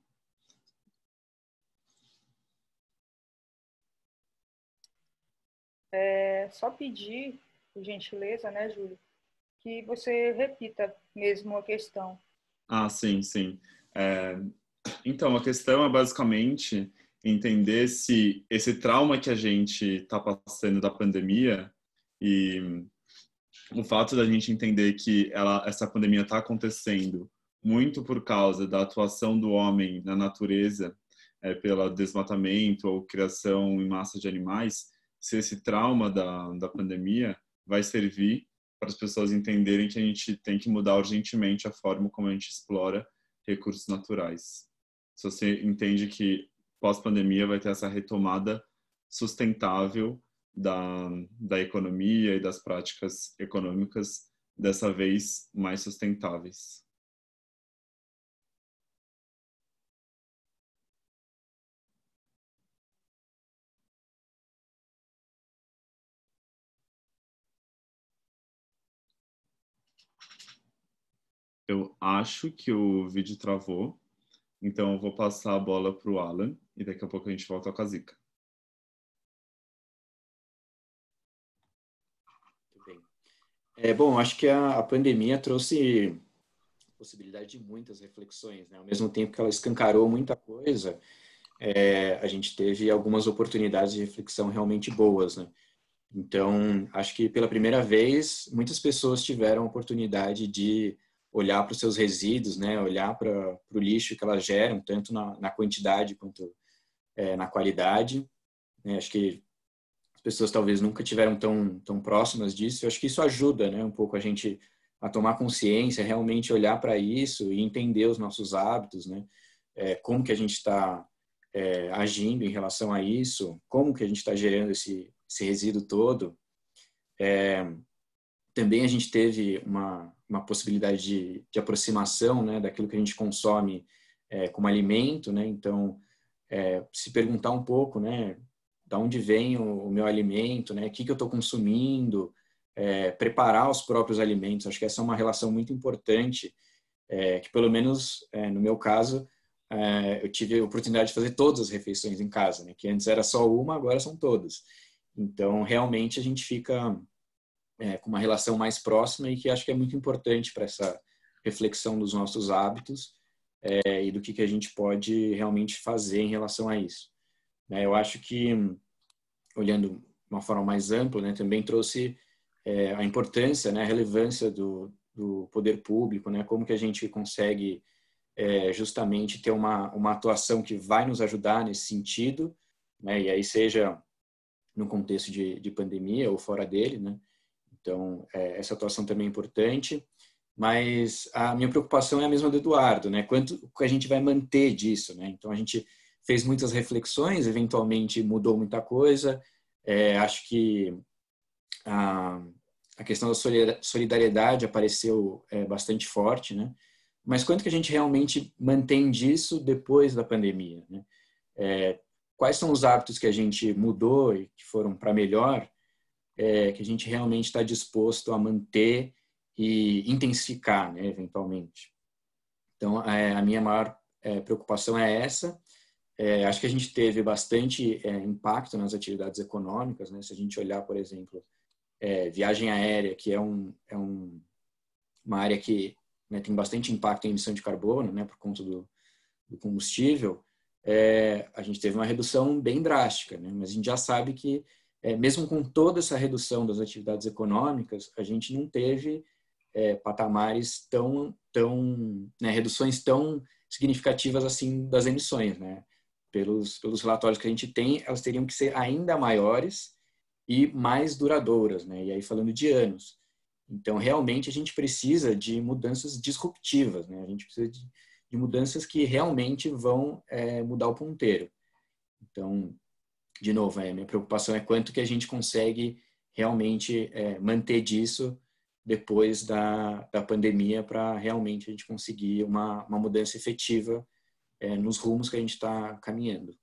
Só pedir, por gentileza, né, Júlio, que você repita mesmo a questão. Sim. Então, a questão é basicamente entender se esse trauma que a gente está passando da pandemia e o fato da gente entender que essa pandemia está acontecendo muito por causa da atuação do homem na natureza, pelo desmatamento ou criação em massa de animais, se esse trauma da pandemia vai servir para as pessoas entenderem que a gente tem que mudar urgentemente a forma como a gente explora recursos naturais. Se você entende que pós-pandemia vai ter essa retomada sustentável da economia e das práticas econômicas, dessa vez mais sustentáveis. Eu acho que o vídeo travou, então eu vou passar a bola para o Alan e daqui a pouco a gente volta com a Zica. Muito bem. Bom, acho que a pandemia trouxe possibilidade de muitas reflexões, né? Ao mesmo tempo que ela escancarou muita coisa, a gente teve algumas oportunidades de reflexão realmente boas, né? Então, acho que pela primeira vez, muitas pessoas tiveram a oportunidade de olhar para os seus resíduos, né? Olhar para o lixo que elas geram, tanto na quantidade quanto na qualidade. Acho que as pessoas talvez nunca tiveram tão próximas disso. Eu acho que isso ajuda, né? Um pouco a gente a tomar consciência, realmente olhar para isso e entender os nossos hábitos, né? Como que a gente está agindo em relação a isso, como que a gente está gerando esse resíduo todo. Também a gente teve uma possibilidade de aproximação, né, daquilo que a gente consome como alimento, né? Então, se perguntar um pouco, né, de onde vem o meu alimento, né, o que eu estou consumindo, preparar os próprios alimentos. Acho que essa é uma relação muito importante, que pelo menos no meu caso, eu tive a oportunidade de fazer todas as refeições em casa, né, que antes era só uma, agora são todas. Então, realmente, a gente fica com uma relação mais próxima e que acho que é muito importante para essa reflexão dos nossos hábitos e do que a gente pode realmente fazer em relação a isso. Eu acho que, olhando de uma forma mais ampla, né, também trouxe a importância, né, a relevância do poder público, né, como que a gente consegue justamente ter uma atuação que vai nos ajudar nesse sentido, né, e aí seja no contexto de pandemia ou fora dele, né. Então, essa atuação também é importante, mas a minha preocupação é a mesma do Eduardo, né? Quanto que a gente vai manter disso, né? Então, a gente fez muitas reflexões, eventualmente mudou muita coisa. Acho que a questão da solidariedade apareceu bastante forte, né? Mas quanto que a gente realmente mantém disso depois da pandemia, né? Quais são os hábitos que a gente mudou e que foram para melhor, que a gente realmente está disposto a manter e intensificar, né, eventualmente. Então, a minha maior preocupação é essa. Acho que a gente teve bastante impacto nas atividades econômicas, né? Se a gente olhar, por exemplo, viagem aérea, que é uma área que, né, tem bastante impacto em emissão de carbono, né, por conta do combustível, a gente teve uma redução bem drástica, né? Mas a gente já sabe que, mesmo com toda essa redução das atividades econômicas, a gente não teve patamares né, reduções tão significativas assim das emissões, né? Pelos relatórios que a gente tem, elas teriam que ser ainda maiores e mais duradouras, né? E aí falando de anos. Então, realmente, a gente precisa de mudanças disruptivas, né? A gente precisa de mudanças que realmente vão mudar o ponteiro. Então, de novo, minha preocupação é quanto que a gente consegue realmente manter disso depois da pandemia, para realmente a gente conseguir uma mudança efetiva nos rumos que a gente está caminhando.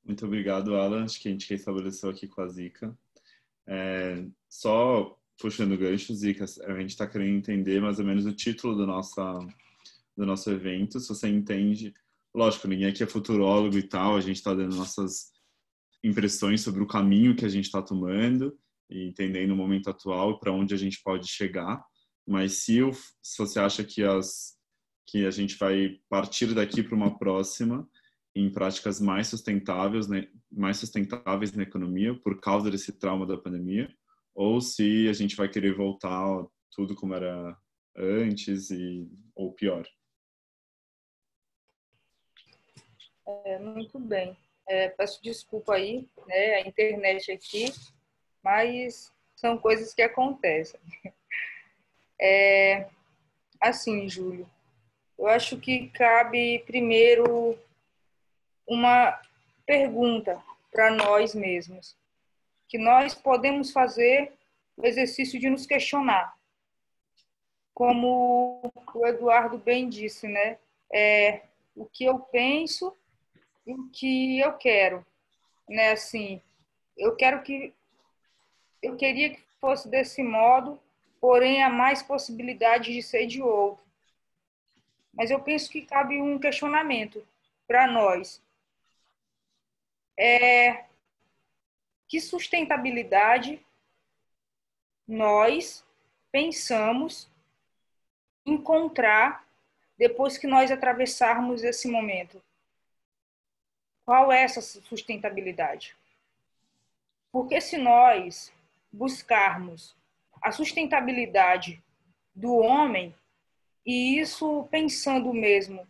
Muito obrigado, Alan. Acho que a gente estabeleceu aqui com a Zica. Só puxando o gancho, Zica, a gente está querendo entender mais ou menos o título do nosso evento. Se você entende, lógico, ninguém aqui é futurólogo e tal, a gente está dando nossas impressões sobre o caminho que a gente está tomando e entendendo o momento atual para onde a gente pode chegar. Mas se você acha que a gente vai partir daqui para uma próxima em práticas mais sustentáveis na economia por causa desse trauma da pandemia, ou se a gente vai querer voltar tudo como era antes ou pior. Muito bem. Peço desculpa aí, né, a internet aqui, mas são coisas que acontecem. Assim, Júlio, eu acho que cabe primeiro uma pergunta para nós mesmos, que nós podemos fazer o exercício de nos questionar. Como o Eduardo bem disse, né? O que eu penso e o que eu quero, né? Assim, eu queria que fosse desse modo, porém há mais possibilidade de ser de outro. Mas eu penso que cabe um questionamento para nós. Que sustentabilidade nós pensamos encontrar depois que nós atravessarmos esse momento? Qual é essa sustentabilidade? Porque se nós buscarmos a sustentabilidade do homem, e isso pensando mesmo,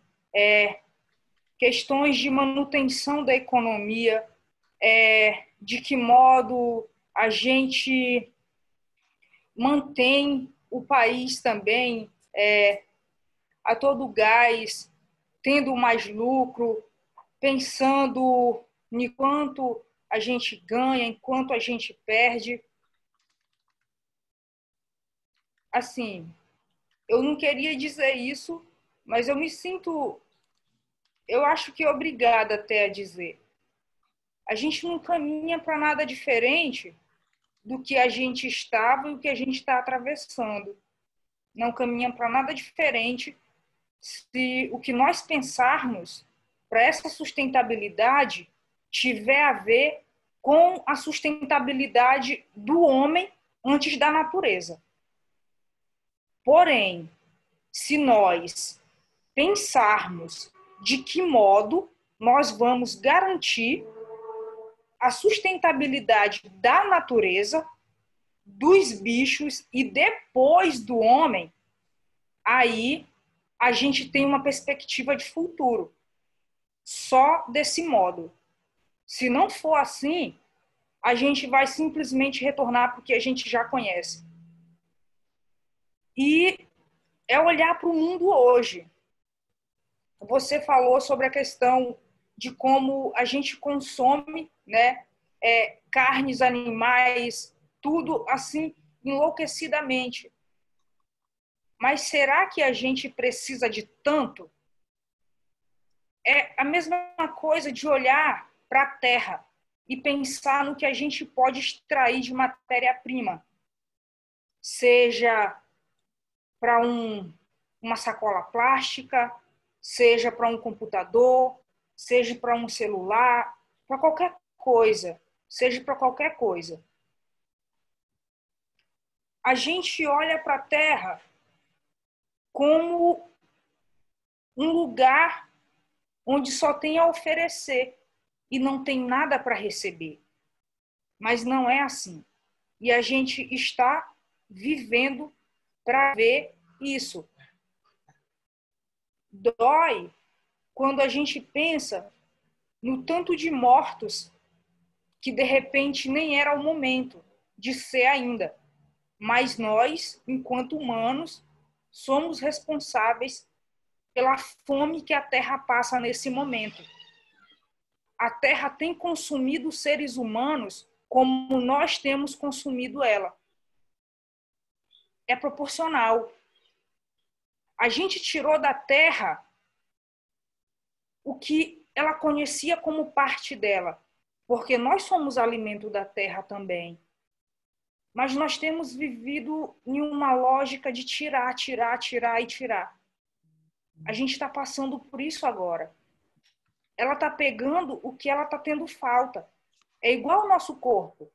questões de manutenção da economia, de que modo a gente mantém o país também a todo gás, tendo mais lucro, pensando em quanto a gente ganha, em quanto a gente perde. Assim, eu não queria dizer isso, mas eu me sinto, eu acho que obrigada até a dizer. A gente não caminha para nada diferente do que a gente estava e o que a gente está atravessando. Não caminha para nada diferente se o que nós pensarmos para essa sustentabilidade tiver a ver com a sustentabilidade do homem antes da natureza. Porém, se nós pensarmos de que modo nós vamos garantir a sustentabilidade da natureza, dos bichos e depois do homem, aí a gente tem uma perspectiva de futuro. Só desse modo. Se não for assim, a gente vai simplesmente retornar para o que a gente já conhece. E é olhar para o mundo hoje. Você falou sobre a questão de como a gente consome, né, carnes, animais, tudo assim, enlouquecidamente. Mas será que a gente precisa de tanto? É a mesma coisa de olhar para a terra e pensar no que a gente pode extrair de matéria-prima. Seja para uma sacola plástica, seja para um computador, seja para um celular, para qualquer coisa. seja para qualquer coisa. A gente olha para a Terra como um lugar onde só tem a oferecer e não tem nada para receber. Mas não é assim. E a gente está vivendo para ver isso. Dói quando a gente pensa no tanto de mortos que de repente nem era o momento de ser ainda. Mas nós, enquanto humanos, somos responsáveis pela fome que a Terra passa nesse momento. A Terra tem consumido os seres humanos como nós temos consumido ela. É proporcional. A gente tirou da Terra o que ela conhecia como parte dela, porque nós somos alimento da Terra também. Mas nós temos vivido em uma lógica de tirar, tirar, tirar e tirar. A gente está passando por isso agora. Ela está pegando o que ela está tendo falta. É igual ao nosso corpo.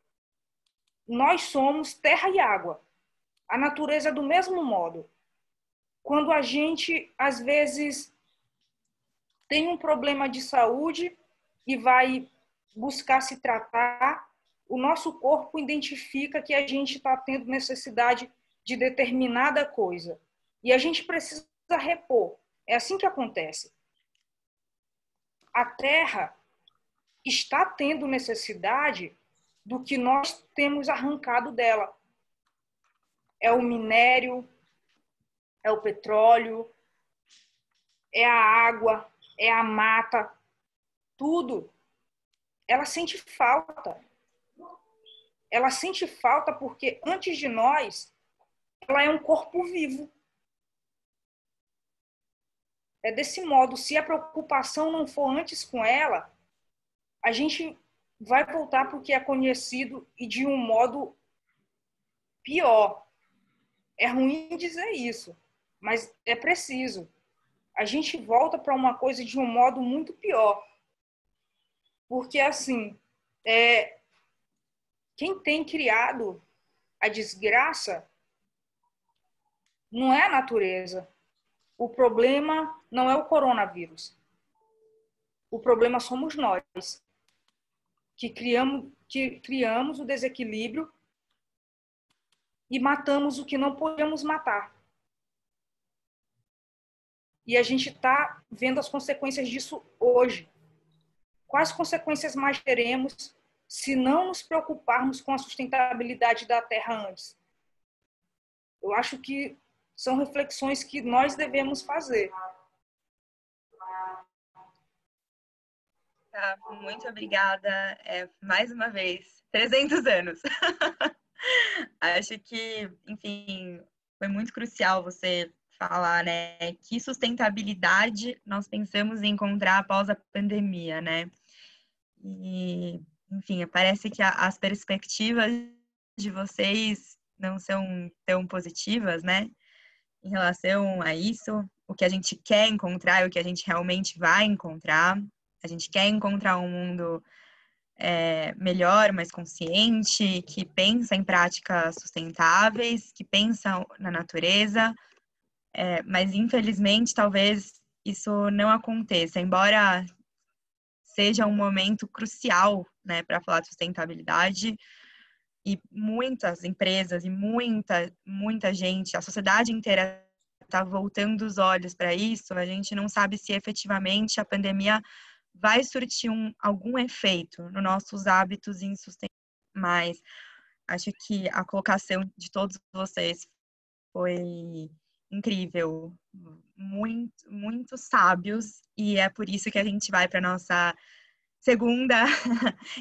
Nós somos terra e água. A natureza é do mesmo modo. Quando a gente, às vezes, tem um problema de saúde e vai buscar se tratar, o nosso corpo identifica que a gente está tendo necessidade de determinada coisa. E a gente precisa repor. É assim que acontece. A Terra está tendo necessidade do que nós temos arrancado dela. É o minério, é o petróleo, é a água, é a mata, tudo. Ela sente falta. Ela sente falta porque antes de nós, ela é um corpo vivo. É desse modo, se a preocupação não for antes com ela, a gente vai voltar para o que é conhecido e de um modo pior. É ruim dizer isso, mas é preciso. A gente volta para uma coisa de um modo muito pior. Porque, assim, quem tem criado a desgraça não é a natureza. O problema não é o coronavírus. O problema somos nós, que criamos o desequilíbrio e matamos o que não podemos matar. E a gente está vendo as consequências disso hoje. Quais consequências mais teremos se não nos preocuparmos com a sustentabilidade da Terra antes? Eu acho que são reflexões que nós devemos fazer. Tá, muito obrigada. Mais uma vez, 300 anos. Acho que, enfim, foi muito crucial você falar, né, que sustentabilidade nós pensamos em encontrar após a pandemia, né? E, enfim, parece que as perspectivas de vocês não são tão positivas, né? Em relação a isso, o que a gente quer encontrar e o que a gente realmente vai encontrar. A gente quer encontrar um mundo melhor, mais consciente, que pensa em práticas sustentáveis, que pensa na natureza, mas infelizmente talvez isso não aconteça, embora seja um momento crucial, né, para falar de sustentabilidade, e muitas empresas e muita gente, a sociedade inteira está voltando os olhos para isso. A gente não sabe se efetivamente a pandemia vai surtir algum efeito nos nossos hábitos em sustentabilidade. Mas acho que a colocação de todos vocês foi incrível, muito sábios, e é por isso que a gente vai para a nossa segunda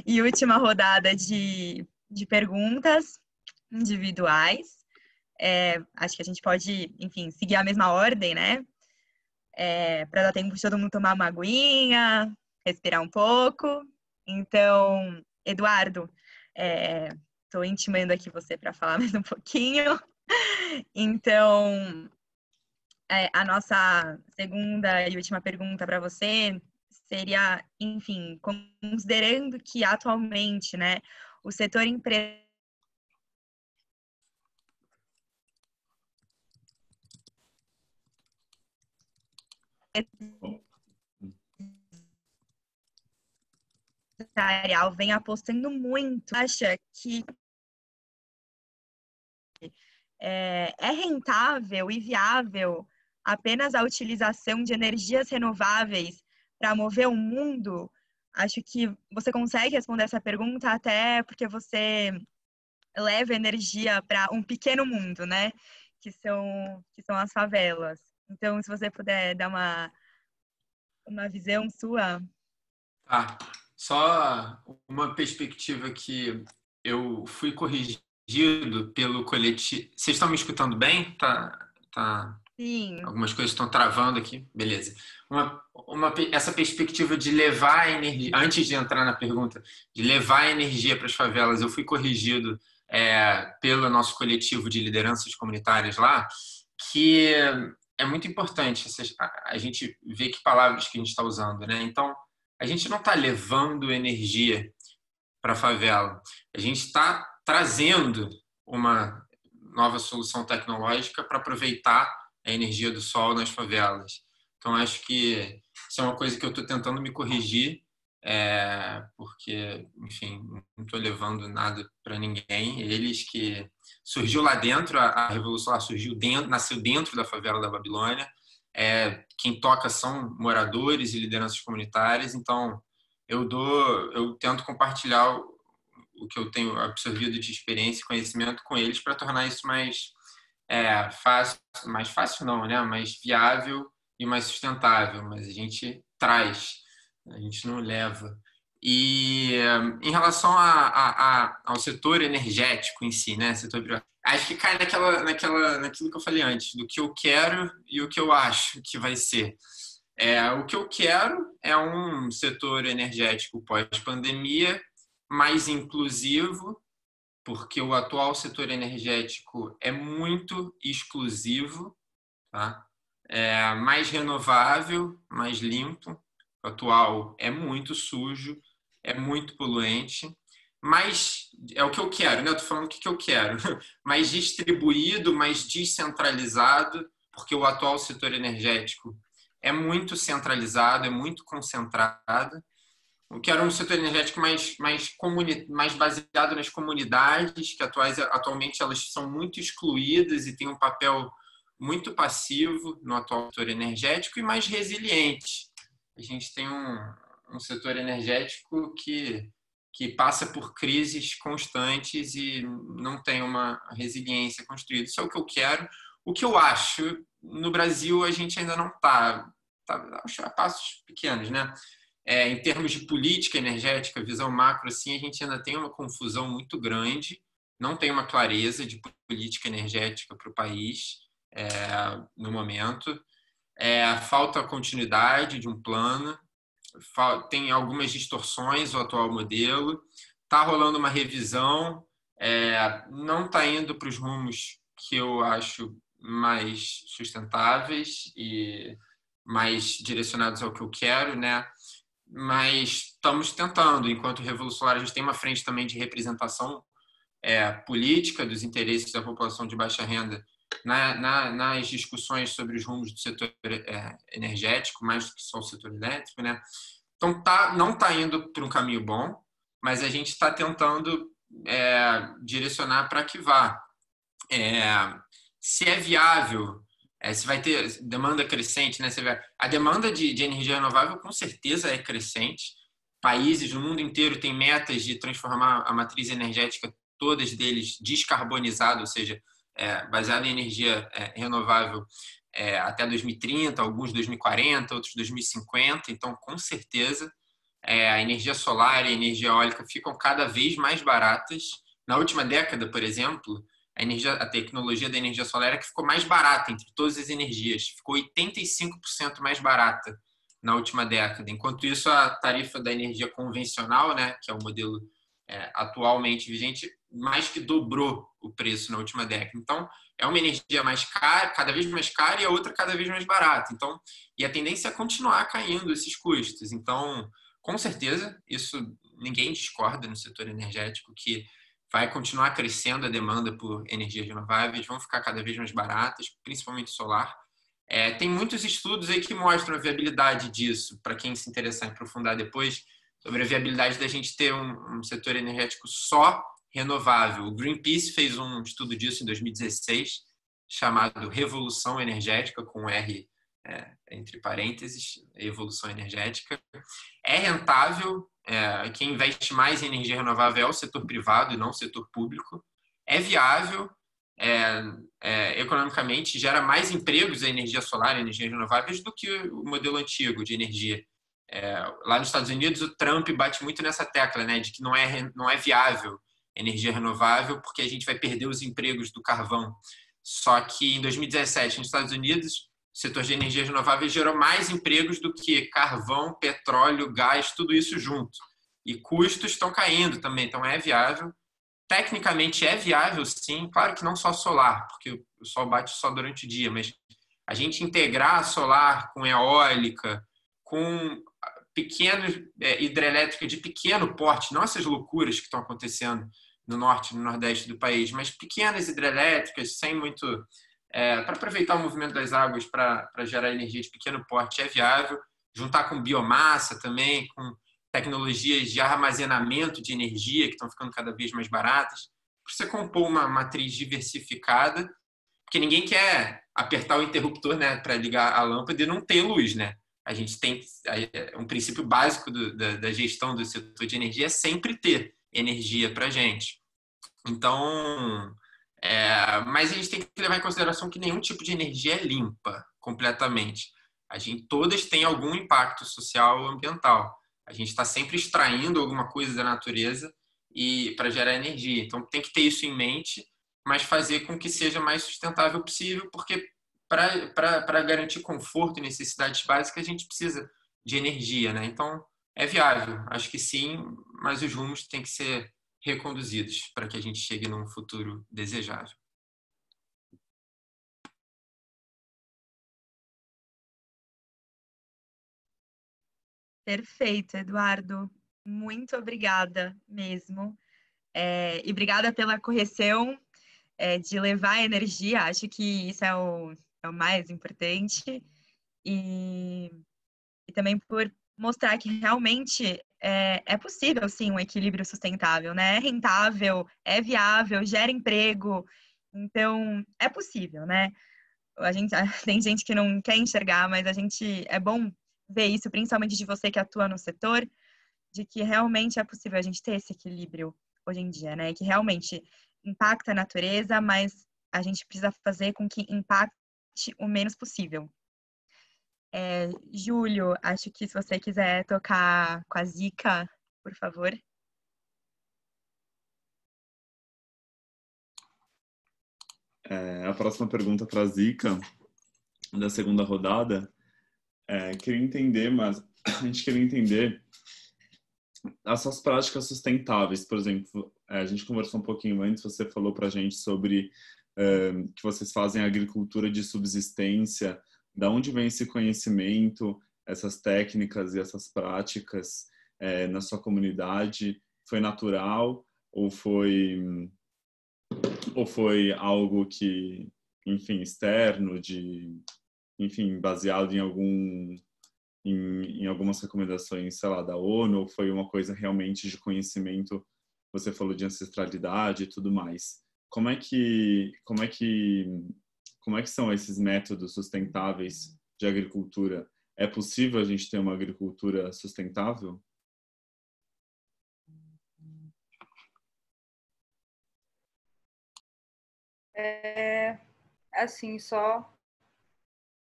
e última rodada de perguntas individuais. Acho que a gente pode, enfim, seguir a mesma ordem, né? Para dar tempo de todo mundo tomar uma aguinha, respirar um pouco. Então, Eduardo, estou intimando aqui você para falar mais um pouquinho. Então, a nossa segunda e última pergunta para você seria, enfim, considerando que atualmente, né, o setor empresarial vem apostando muito, acha que é rentável e viável apenas a utilização de energias renováveis para mover o mundo? Acho que você consegue responder essa pergunta até porque você leva energia para um pequeno mundo, né? Que são as favelas. Então, se você puder dar uma visão sua. Tá. Só uma perspectiva que eu fui corrigido pelo coletivo. Vocês estão me escutando bem? Tá. Sim. Algumas coisas estão travando aqui. Beleza. Essa perspectiva de levar a energia, antes de entrar na pergunta, de levar a energia para as favelas, eu fui corrigido pelo nosso coletivo de lideranças comunitárias lá, que é muito importante a gente ver que palavras que a gente está usando, né? Então, a gente não está levando energia para a favela, a gente está trazendo uma nova solução tecnológica para aproveitar a energia do sol nas favelas. Então, acho que isso é uma coisa que eu estou tentando me corrigir, porque, enfim, não estou levando nada para ninguém. Eles que surgiu lá dentro, a Revolução lá nasceu dentro da favela da Babilônia. Quem toca são moradores e lideranças comunitárias. Então, eu tento compartilhar o que eu tenho absorvido de experiência e conhecimento com eles para tornar isso mais fácil, mais fácil não, né? Mais viável e mais sustentável. Mas a gente traz, a gente não leva. E em relação ao setor energético em si, né? Setor privado, acho que cai naquilo que eu falei antes, do que eu quero e o que eu acho que vai ser. O que eu quero é um setor energético pós-pandemia mais inclusivo, porque o atual setor energético é muito exclusivo, tá? Mais renovável, mais limpo. O atual é muito sujo, é muito poluente, mas é o que eu quero, né? Eu estou falando o que eu quero. Mais distribuído, mais descentralizado, porque o atual setor energético é muito centralizado, é muito concentrado. Eu quero um setor energético mais baseado nas comunidades, que atualmente elas são muito excluídas e têm um papel muito passivo no atual setor energético, e mais resiliente. A gente tem um setor energético que passa por crises constantes e não tem uma resiliência construída. Isso é o que eu quero. O que eu acho, no Brasil a gente ainda não está a passos pequenos, né? Em termos de política energética, visão macro, assim, a gente ainda tem uma confusão muito grande, não tem uma clareza de política energética para o país no momento. Falta a continuidade de um plano, tem algumas distorções o atual modelo, está rolando uma revisão, não está indo para os rumos que eu acho mais sustentáveis e mais direcionados ao que eu quero, né? Mas estamos tentando, enquanto revolucionário, a gente tem uma frente também de representação política dos interesses da população de baixa renda nas discussões sobre os rumos do setor energético, mais do que só o setor elétrico, né? Então, não está indo para um caminho bom, mas a gente está tentando direcionar para que vá. Se é viável, se vai ter demanda crescente, né? A demanda de energia renovável com certeza é crescente. Países no mundo inteiro têm metas de transformar a matriz energética, todas deles descarbonizada, ou seja, baseada em energia renovável até 2030, alguns 2040, outros 2050. Então, com certeza, a energia solar e a energia eólica ficam cada vez mais baratas. Na última década, por exemplo, a tecnologia da energia solar é que ficou mais barata entre todas as energias. Ficou 85% mais barata na última década. Enquanto isso, a tarifa da energia convencional, né, que é o modelo atualmente vigente, mais que dobrou o preço na última década. Então, é uma energia mais cara, cada vez mais cara, e a outra cada vez mais barata. Então, e a tendência é continuar caindo esses custos. Então, com certeza, isso ninguém discorda no setor energético, que vai continuar crescendo a demanda por energias renováveis, vão ficar cada vez mais baratas, principalmente solar. Tem muitos estudos aí que mostram a viabilidade disso, para quem se interessar em aprofundar depois, sobre a viabilidade da gente ter um setor energético só renovável. O Greenpeace fez um estudo disso em 2016, chamado Revolução Energética, com R entre parênteses, evolução energética. É rentável, quem investe mais em energia renovável é o setor privado e não o setor público. É viável, economicamente, gera mais empregos a energia solar e energias renováveis do que o modelo antigo de energia. Lá nos Estados Unidos, o Trump bate muito nessa tecla, né, de que não é viável energia renovável porque a gente vai perder os empregos do carvão. Só que em 2017, nos Estados Unidos, o setor de energias renováveis gerou mais empregos do que carvão, petróleo, gás, tudo isso junto. E custos estão caindo também, então é viável. Tecnicamente é viável, sim. Claro que não só solar, porque o sol bate só durante o dia, mas a gente integrar solar com eólica, com pequenos hidrelétrica de pequeno porte, não essas loucuras que estão acontecendo no norte e no nordeste do país, mas pequenas hidrelétricas, sem muito... para aproveitar o movimento das águas para gerar energia de pequeno porte é viável. Juntar com biomassa também, com tecnologias de armazenamento de energia que estão ficando cada vez mais baratas. Você compor uma matriz diversificada, porque ninguém quer apertar o interruptor, né, para ligar a lâmpada e não ter luz, né? A gente tem um princípio básico da gestão do setor de energia é sempre ter energia para a gente. Então, mas a gente tem que levar em consideração que nenhum tipo de energia é limpa completamente. Todas têm algum impacto social ou ambiental. A gente está sempre extraindo alguma coisa da natureza para gerar energia. Então, tem que ter isso em mente, mas fazer com que seja mais sustentável possível, porque para garantir conforto e necessidades básicas, a gente precisa de energia, né? Então, é viável. Acho que sim, mas os rumos têm que ser reconduzidos para que a gente chegue num futuro desejável. Perfeito, Eduardo. Muito obrigada mesmo. E obrigada pela correção de levar a energia. Acho que isso é o mais importante. E também por mostrar que realmente é possível, sim, um equilíbrio sustentável, né? É rentável, é viável, gera emprego. Então, é possível, né? Tem gente que não quer enxergar, mas é bom ver isso, principalmente de você que atua no setor, de que realmente é possível a gente ter esse equilíbrio hoje em dia, né? Que realmente impacta a natureza, mas a gente precisa fazer com que impacte o menos possível. Júlio, acho que se você quiser tocar com a Zica, por favor. A próxima pergunta para a Zica, da segunda rodada, queria entender, mas a gente queria entender as suas práticas sustentáveis. Por exemplo, a gente conversou um pouquinho antes, você falou para a gente sobre que vocês fazem agricultura de subsistência. Da onde vem esse conhecimento, essas técnicas e essas práticas na sua comunidade? Foi natural ou foi algo que, enfim, externo, enfim, baseado em algumas recomendações, sei lá, da ONU, ou foi uma coisa realmente de conhecimento? Você falou de ancestralidade e tudo mais. Como é que são esses métodos sustentáveis de agricultura? É possível a gente ter uma agricultura sustentável? Assim, só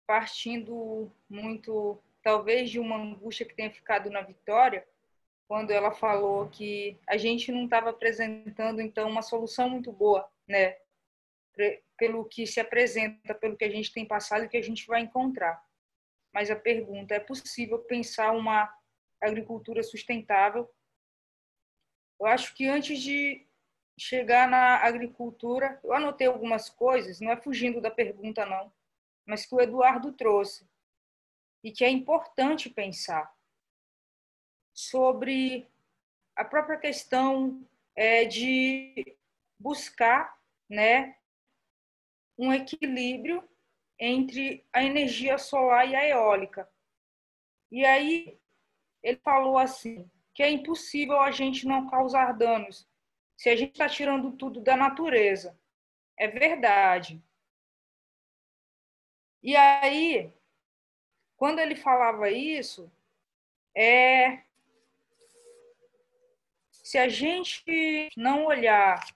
partindo muito, talvez, de uma angústia que tenha ficado na Vitória, quando ela falou que a gente não estava apresentando, então, uma solução muito boa, né? Pelo que se apresenta, pelo que a gente tem passado e que a gente vai encontrar. Mas a pergunta, é possível pensar uma agricultura sustentável? Eu acho que antes de chegar na agricultura, eu anotei algumas coisas, não é fugindo da pergunta não, mas que o Eduardo trouxe e que é importante pensar sobre a própria questão de buscar, né, um equilíbrio entre a energia solar e a eólica. E aí ele falou assim, que é impossível a gente não causar danos se a gente está tirando tudo da natureza. É verdade. E aí, quando ele falava isso, se a gente não olhar,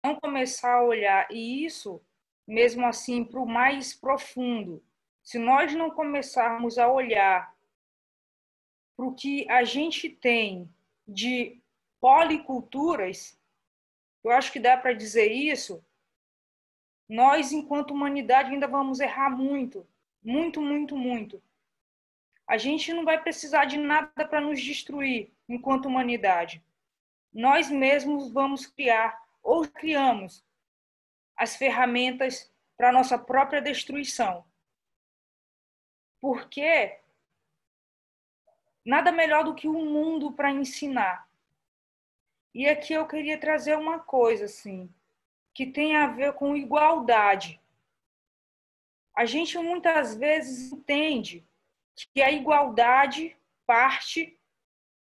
não começar a olhar, e isso, mesmo assim, para o mais profundo, se nós não começarmos a olhar para o que a gente tem de policulturas, eu acho que dá para dizer isso, nós, enquanto humanidade, ainda vamos errar muito, muito, muito, muito. A gente não vai precisar de nada para nos destruir enquanto humanidade. Nós mesmos vamos criar, ou criamos, as ferramentas para a nossa própria destruição. Porque nada melhor do que o mundo para ensinar. E aqui eu queria trazer uma coisa, assim, que tem a ver com igualdade. A gente muitas vezes entende que a igualdade parte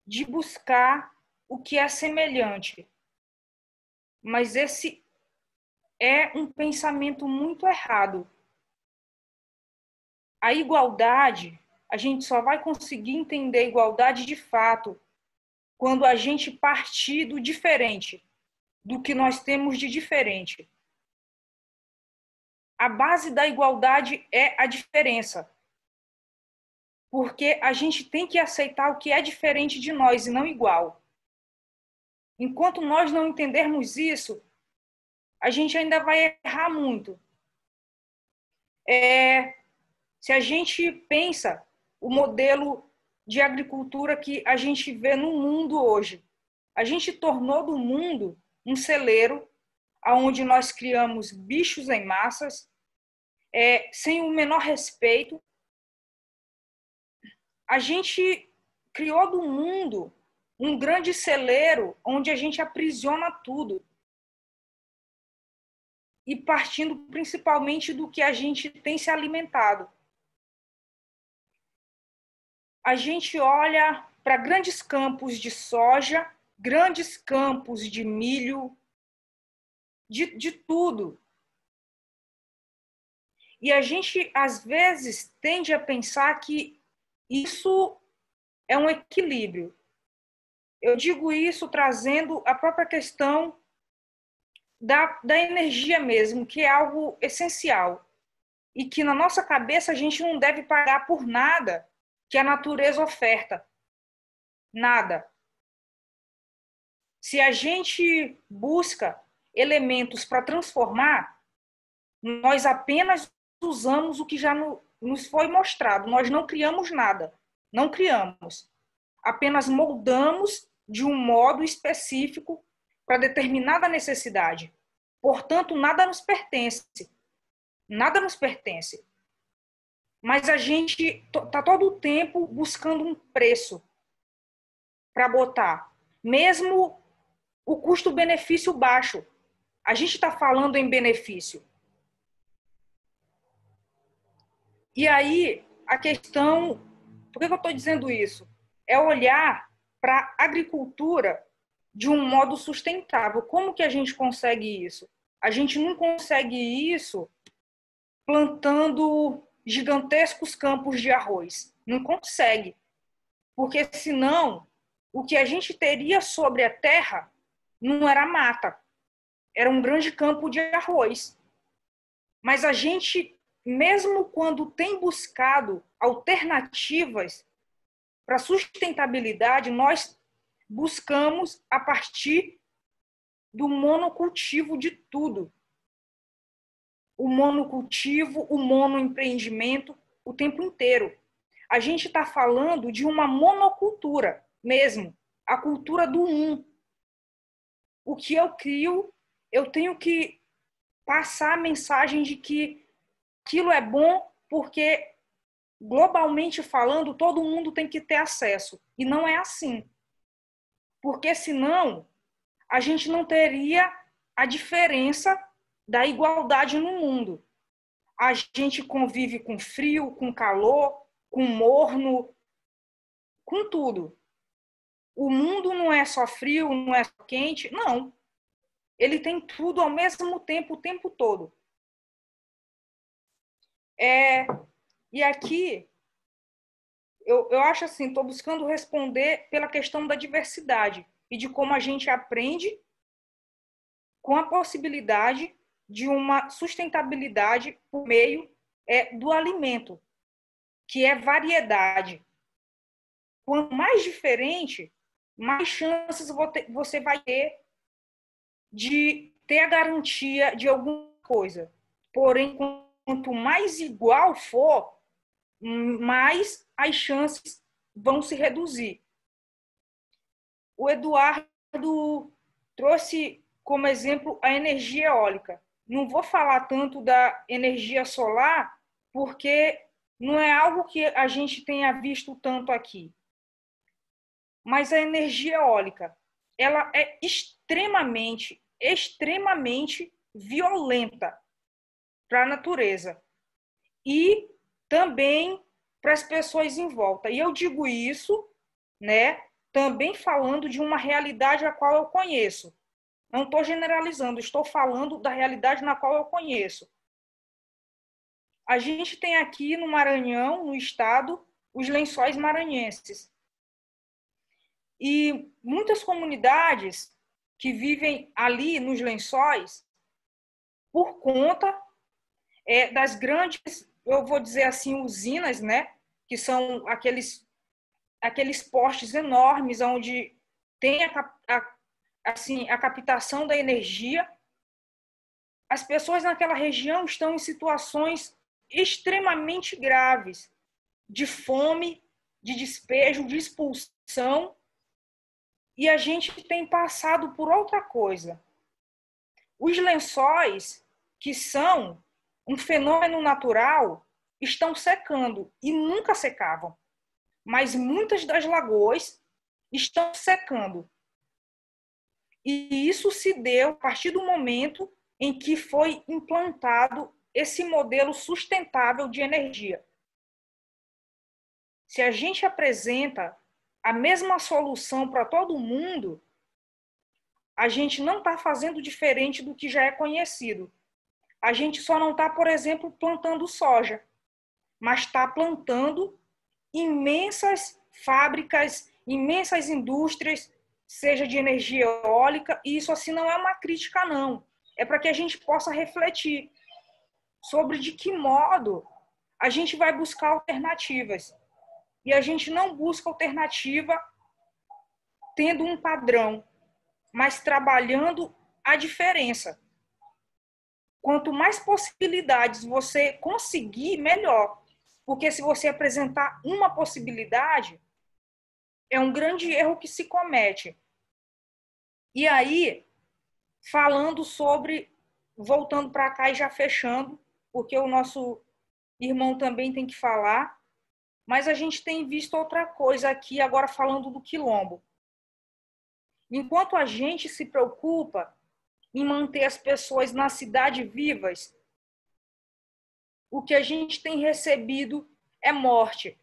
de buscar o que é semelhante. Mas esse é um pensamento muito errado. A igualdade, a gente só vai conseguir entender a igualdade de fato quando a gente partir do diferente, do que nós temos de diferente. A base da igualdade é a diferença. Porque a gente tem que aceitar o que é diferente de nós e não igual. Enquanto nós não entendermos isso, a gente ainda vai errar muito. Se a gente pensa o modelo de agricultura que a gente vê no mundo hoje, a gente tornou do mundo um celeiro onde nós criamos bichos em massas, sem o menor respeito. A gente criou do mundo um grande celeiro onde a gente aprisiona tudo. E partindo principalmente do que a gente tem se alimentado. A gente olha para grandes campos de soja, grandes campos de milho, de tudo. E a gente, às vezes, tende a pensar que isso é um equilíbrio. Eu digo isso trazendo a própria questão da energia mesmo, que é algo essencial. E que na nossa cabeça a gente não deve pagar por nada que a natureza oferta. Nada. Se a gente busca elementos para transformar, nós apenas usamos o que já nos foi mostrado. Nós não criamos nada. Não criamos. Apenas moldamos de um modo específico para determinada necessidade. Portanto, nada nos pertence. Nada nos pertence. Mas a gente está todo o tempo buscando um preço para botar. Mesmo o custo-benefício baixo. A gente está falando em benefício. E aí, a questão... Por que eu estou dizendo isso? É olhar para a agricultura de um modo sustentável. Como que a gente consegue isso? A gente não consegue isso plantando gigantescos campos de arroz. Não consegue. Porque senão, o que a gente teria sobre a terra não era mata. Era um grande campo de arroz. Mas a gente, mesmo quando tem buscado alternativas para a sustentabilidade, nós buscamos a partir do monocultivo de tudo. O monocultivo, o monoempreendimento, o tempo inteiro. A gente está falando de uma monocultura mesmo, a cultura do um. o que eu crio, eu tenho que passar a mensagem de que aquilo é bom porque, globalmente falando, todo mundo tem que ter acesso. E não é assim. Porque senão a gente não teria a diferença da igualdade no mundo. A gente convive com frio, com calor, com morno, com tudo. O mundo não é só frio, não é só quente, não. Ele tem tudo ao mesmo tempo, o tempo todo. E aqui, eu acho assim, estou buscando responder pela questão da diversidade e de como a gente aprende com a possibilidade de uma sustentabilidade por meio do alimento, que é variedade. Quanto mais diferente, mais chances você vai ter de ter a garantia de alguma coisa. Porém, quanto mais igual for, mais as chances vão se reduzir. O Eduardo trouxe como exemplo a energia eólica. Não vou falar tanto da energia solar, porque não é algo que a gente tenha visto tanto aqui. Mas a energia eólica, ela é extremamente violenta para a natureza e também para as pessoas em volta. E eu digo isso, né, também falando de uma realidade a qual eu conheço. Não estou generalizando, estou falando da realidade na qual eu conheço. A gente tem aqui no Maranhão, no estado, os Lençóis Maranhenses. E muitas comunidades que vivem ali nos lençóis, por conta das grandes, eu vou dizer assim, usinas, né? Que são aqueles postes enormes onde tem a captação da energia. As pessoas naquela região estão em situações extremamente graves, de fome, de despejo, de expulsão, e a gente tem passado por outra coisa. Os lençóis, que são um fenômeno natural, estão secando e nunca secavam. Mas muitas das lagoas estão secando. E isso se deu a partir do momento em que foi implantado esse modelo sustentável de energia. Se a gente apresenta a mesma solução para todo mundo, a gente não está fazendo diferente do que já é conhecido. A gente só não está, por exemplo, plantando soja, mas está plantando imensas fábricas, imensas indústrias, seja de energia eólica, e isso assim não é uma crítica, não. É para que a gente possa refletir sobre de que modo a gente vai buscar alternativas. E a gente não busca alternativa tendo um padrão, mas trabalhando a diferença. Quanto mais possibilidades você conseguir, melhor. Porque se você apresentar uma possibilidade, é um grande erro que se comete. E aí, falando sobre, voltando para cá e já fechando, porque o nosso irmão também tem que falar, mas a gente tem visto outra coisa aqui, agora falando do quilombo. Enquanto a gente se preocupa em manter as pessoas na cidade vivas, o que a gente tem recebido é morte.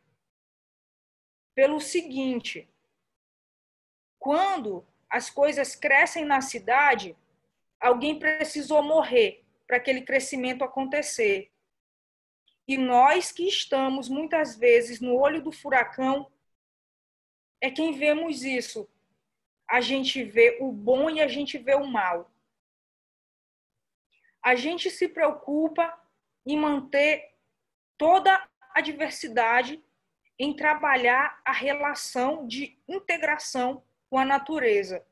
Pelo seguinte, quando as coisas crescem na cidade, alguém precisou morrer para aquele crescimento acontecer. E nós que estamos, muitas vezes, no olho do furacão, é quem vemos isso. A gente vê o bom e a gente vê o mal. A gente se preocupa em manter toda a diversidade, em trabalhar a relação de integração com a natureza.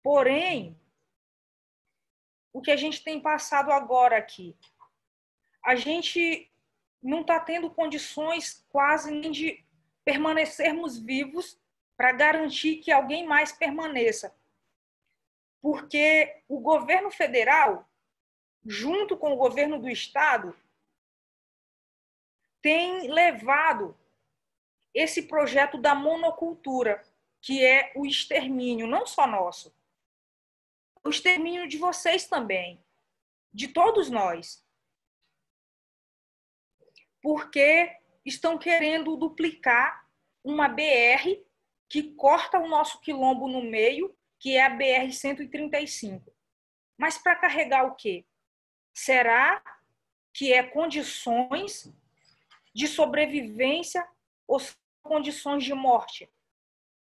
Porém, o que a gente tem passado agora aqui, a gente não está tendo condições quase nem de permanecermos vivos para garantir que alguém mais permaneça. porque o governo federal, junto com o governo do estado, tem levado esse projeto da monocultura, que é o extermínio, não só nosso, o extermínio de vocês também, de todos nós. Porque estão querendo duplicar uma BR que corta o nosso quilombo no meio, que é a BR-135. Mas para carregar o quê? Será que é condições de sobrevivência ou condições de morte?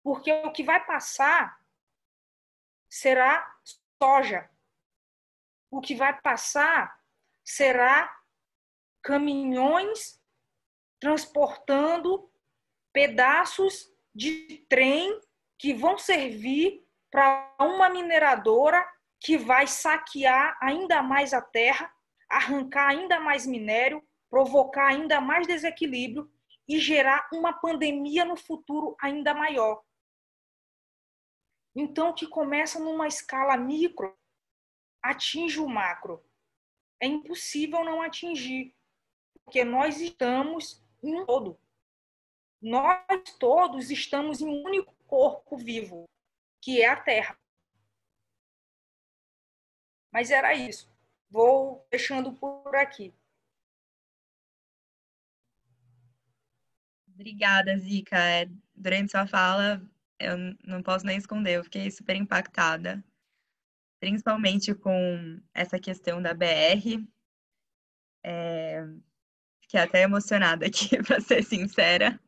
Porque o que vai passar será soja. O que vai passar será caminhões transportando pedaços de trem que vão servir para uma mineradora que vai saquear ainda mais a terra, arrancar ainda mais minério, provocar ainda mais desequilíbrio e gerar uma pandemia no futuro ainda maior. Então, que começa numa escala micro, atinge o macro. É impossível não atingir, porque nós estamos em um todo. Nós todos estamos em um único corpo vivo, que é a Terra. Mas era isso. Vou deixando por aqui. Obrigada, Zica. Durante sua fala, eu não posso nem esconder, eu fiquei super impactada, principalmente com essa questão da BR. Fiquei até emocionada aqui, para ser sincera.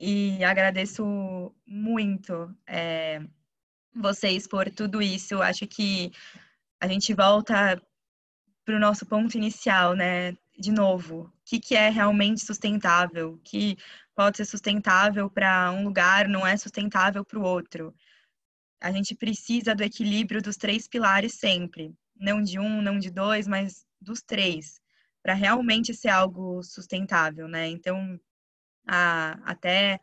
E agradeço muito vocês por tudo isso. Acho que a gente volta para o nosso ponto inicial, né? De novo, o que é realmente sustentável? O que pode ser sustentável para um lugar não é sustentável para o outro. A gente precisa do equilíbrio dos 3 pilares sempre. Não de um, não de dois, mas dos 3, para realmente ser algo sustentável, né? Então, até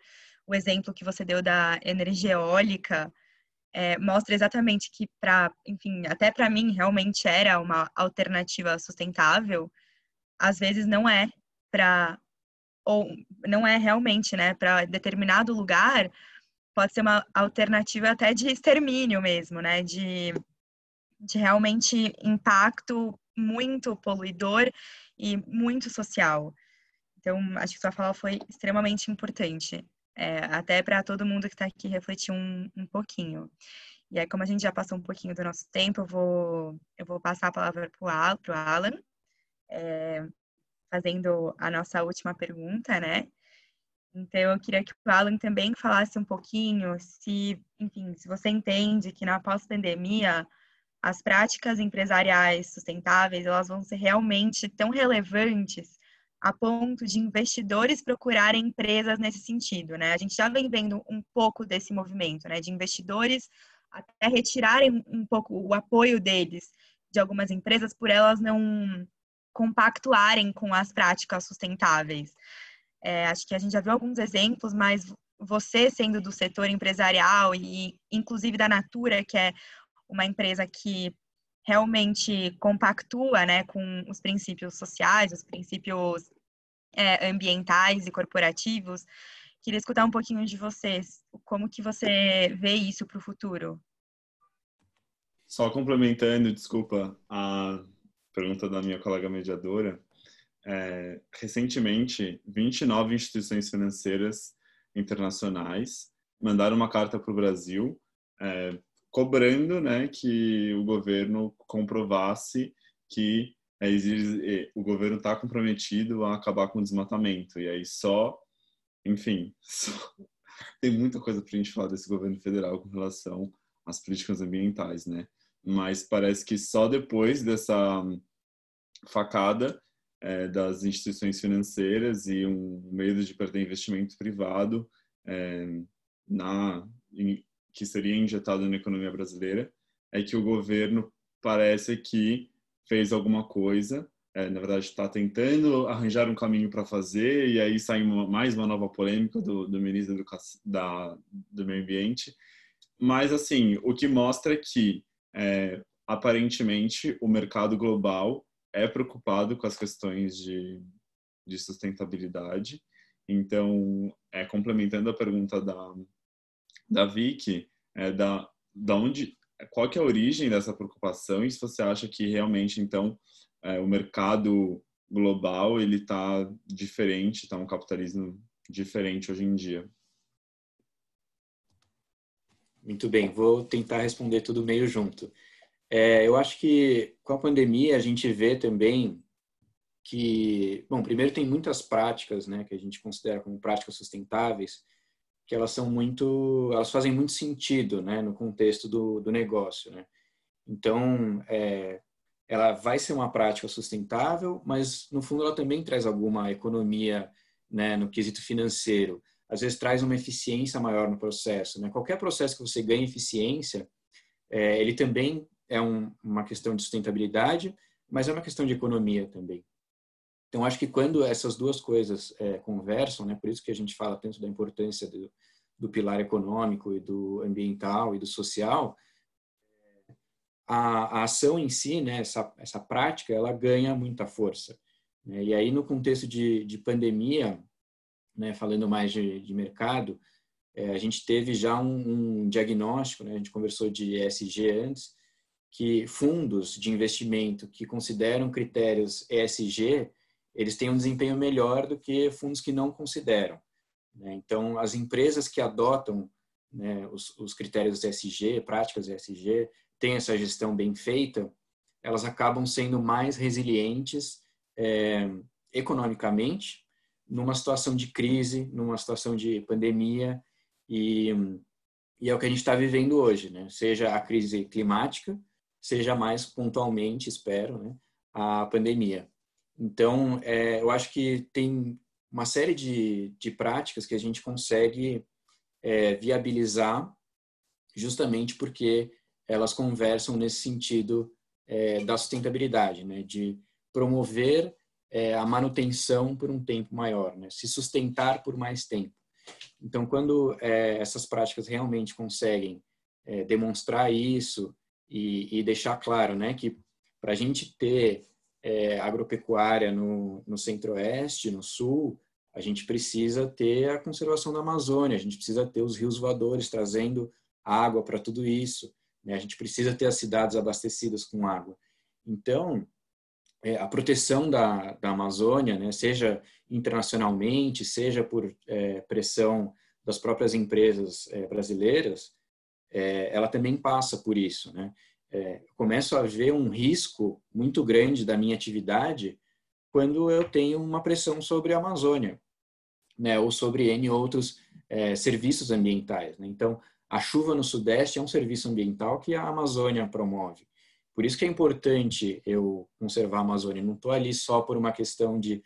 o exemplo que você deu da energia eólica mostra exatamente que enfim, até para mim realmente era uma alternativa sustentável, às vezes não é ou não é realmente, né, para determinado lugar, pode ser uma alternativa até de extermínio mesmo, né, de realmente impacto muito poluidor e muito social. Então, acho que sua fala foi extremamente importante, até para todo mundo que está aqui refletir um pouquinho. E aí, como a gente já passou um pouquinho do nosso tempo, eu vou passar a palavra para o Alan, fazendo a nossa última pergunta, né? Então, eu queria que o Alan também falasse um pouquinho enfim, se você entende que na pós-pandemia as práticas empresariais sustentáveis, elas vão ser realmente tão relevantes a ponto de investidores procurarem empresas nesse sentido, né? A gente já vem vendo um pouco desse movimento, né? De investidores até retirarem um pouco o apoio deles de algumas empresas por elas não compactuarem com as práticas sustentáveis. Acho que a gente já viu alguns exemplos, mas você sendo do setor empresarial e inclusive da Natura, que é uma empresa que realmente compactua, né, com os princípios sociais, os princípios ambientais e corporativos. Queria escutar um pouquinho de vocês. Como que você vê isso para o futuro? Só complementando, desculpa, a pergunta da minha colega mediadora. Recentemente, 29 instituições financeiras internacionais mandaram uma carta para o Brasil cobrando, né, que o governo comprovasse que o governo está comprometido a acabar com o desmatamento. E aí enfim, tem muita coisa para a gente falar desse governo federal com relação às políticas ambientais, né? Mas parece que só depois dessa facada das instituições financeiras e um medo de perder investimento privado que seria injetado na economia brasileira, é que o governo parece que fez alguma coisa, na verdade está tentando arranjar um caminho para fazer, e aí sai mais uma nova polêmica do ministro do Meio Ambiente, Mas, assim, o que mostra que, aparentemente, o mercado global é preocupado com as questões de sustentabilidade. Então, complementando a pergunta da Vicky, da onde, qual que é a origem dessa preocupação e se você acha que realmente, então, o mercado global ele está diferente, está um capitalismo diferente hoje em dia? Muito bem, vou tentar responder tudo meio junto. Eu acho que com a pandemia a gente vê também que, bom, primeiro tem muitas práticas, né, que a gente considera como práticas sustentáveis, que elas fazem muito sentido, né, no contexto do negócio, né. Então, ela vai ser uma prática sustentável, mas no fundo ela também traz alguma economia, né, no quesito financeiro. Às vezes traz uma eficiência maior no processo, né. Qualquer processo que você ganhe eficiência, ele também é uma questão de sustentabilidade, mas é uma questão de economia também. Então, acho que quando essas duas coisas conversam, né, por isso que a gente fala tanto da importância do pilar econômico e do ambiental e do social, a ação em si, né, essa prática, ela ganha muita força, né? E aí, no contexto de pandemia, né, falando mais de mercado, a gente teve já um diagnóstico, né, a gente conversou de ESG antes, que fundos de investimento que consideram critérios ESG, eles têm um desempenho melhor do que fundos que não consideram, né? Então, as empresas que adotam, né, os critérios ESG, práticas ESG, têm essa gestão bem feita, elas acabam sendo mais resilientes economicamente numa situação de crise, numa situação de pandemia, e é o que a gente está vivendo hoje, né? Seja a crise climática, seja mais pontualmente, espero, né, a pandemia. Então, eu acho que tem uma série de práticas que a gente consegue viabilizar justamente porque elas conversam nesse sentido da sustentabilidade, né, de promover a manutenção por um tempo maior, né, se sustentar por mais tempo. Então, quando essas práticas realmente conseguem demonstrar isso e deixar claro, né, que para a gente ter agropecuária no centro-oeste, no sul, a gente precisa ter a conservação da Amazônia, a gente precisa ter os rios voadores trazendo água para tudo isso, né? A gente precisa ter as cidades abastecidas com água. Então, a proteção da Amazônia, né, seja internacionalmente, seja por pressão das próprias empresas brasileiras, ela também passa por isso, né? Começo a ver um risco muito grande da minha atividade quando eu tenho uma pressão sobre a Amazônia, né, ou sobre N outros serviços ambientais, né? Então, a chuva no Sudeste é um serviço ambiental que a Amazônia promove. Por isso que é importante eu conservar a Amazônia. Não estou ali só por uma questão de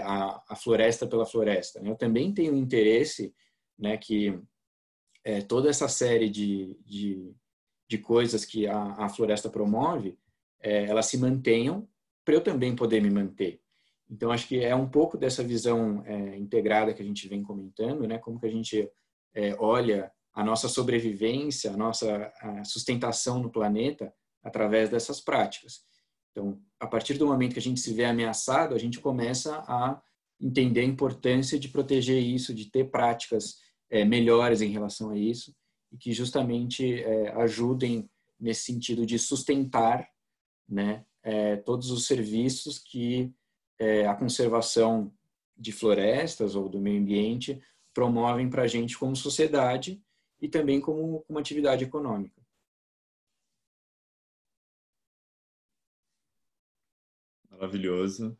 a floresta pela floresta, né? Eu também tenho interesse, né, que toda essa série de coisas que a floresta promove, elas se mantenham para eu também poder me manter. Então, acho que é um pouco dessa visão integrada que a gente vem comentando, né? Como que a gente olha a nossa sobrevivência, a nossa sustentação no planeta através dessas práticas. Então, a partir do momento que a gente se vê ameaçado, a gente começa a entender a importância de proteger isso, de ter práticas melhores em relação a isso, e que justamente ajudem nesse sentido de sustentar, né, todos os serviços que a conservação de florestas ou do meio ambiente promovem para a gente como sociedade e também como uma atividade econômica. Maravilhoso.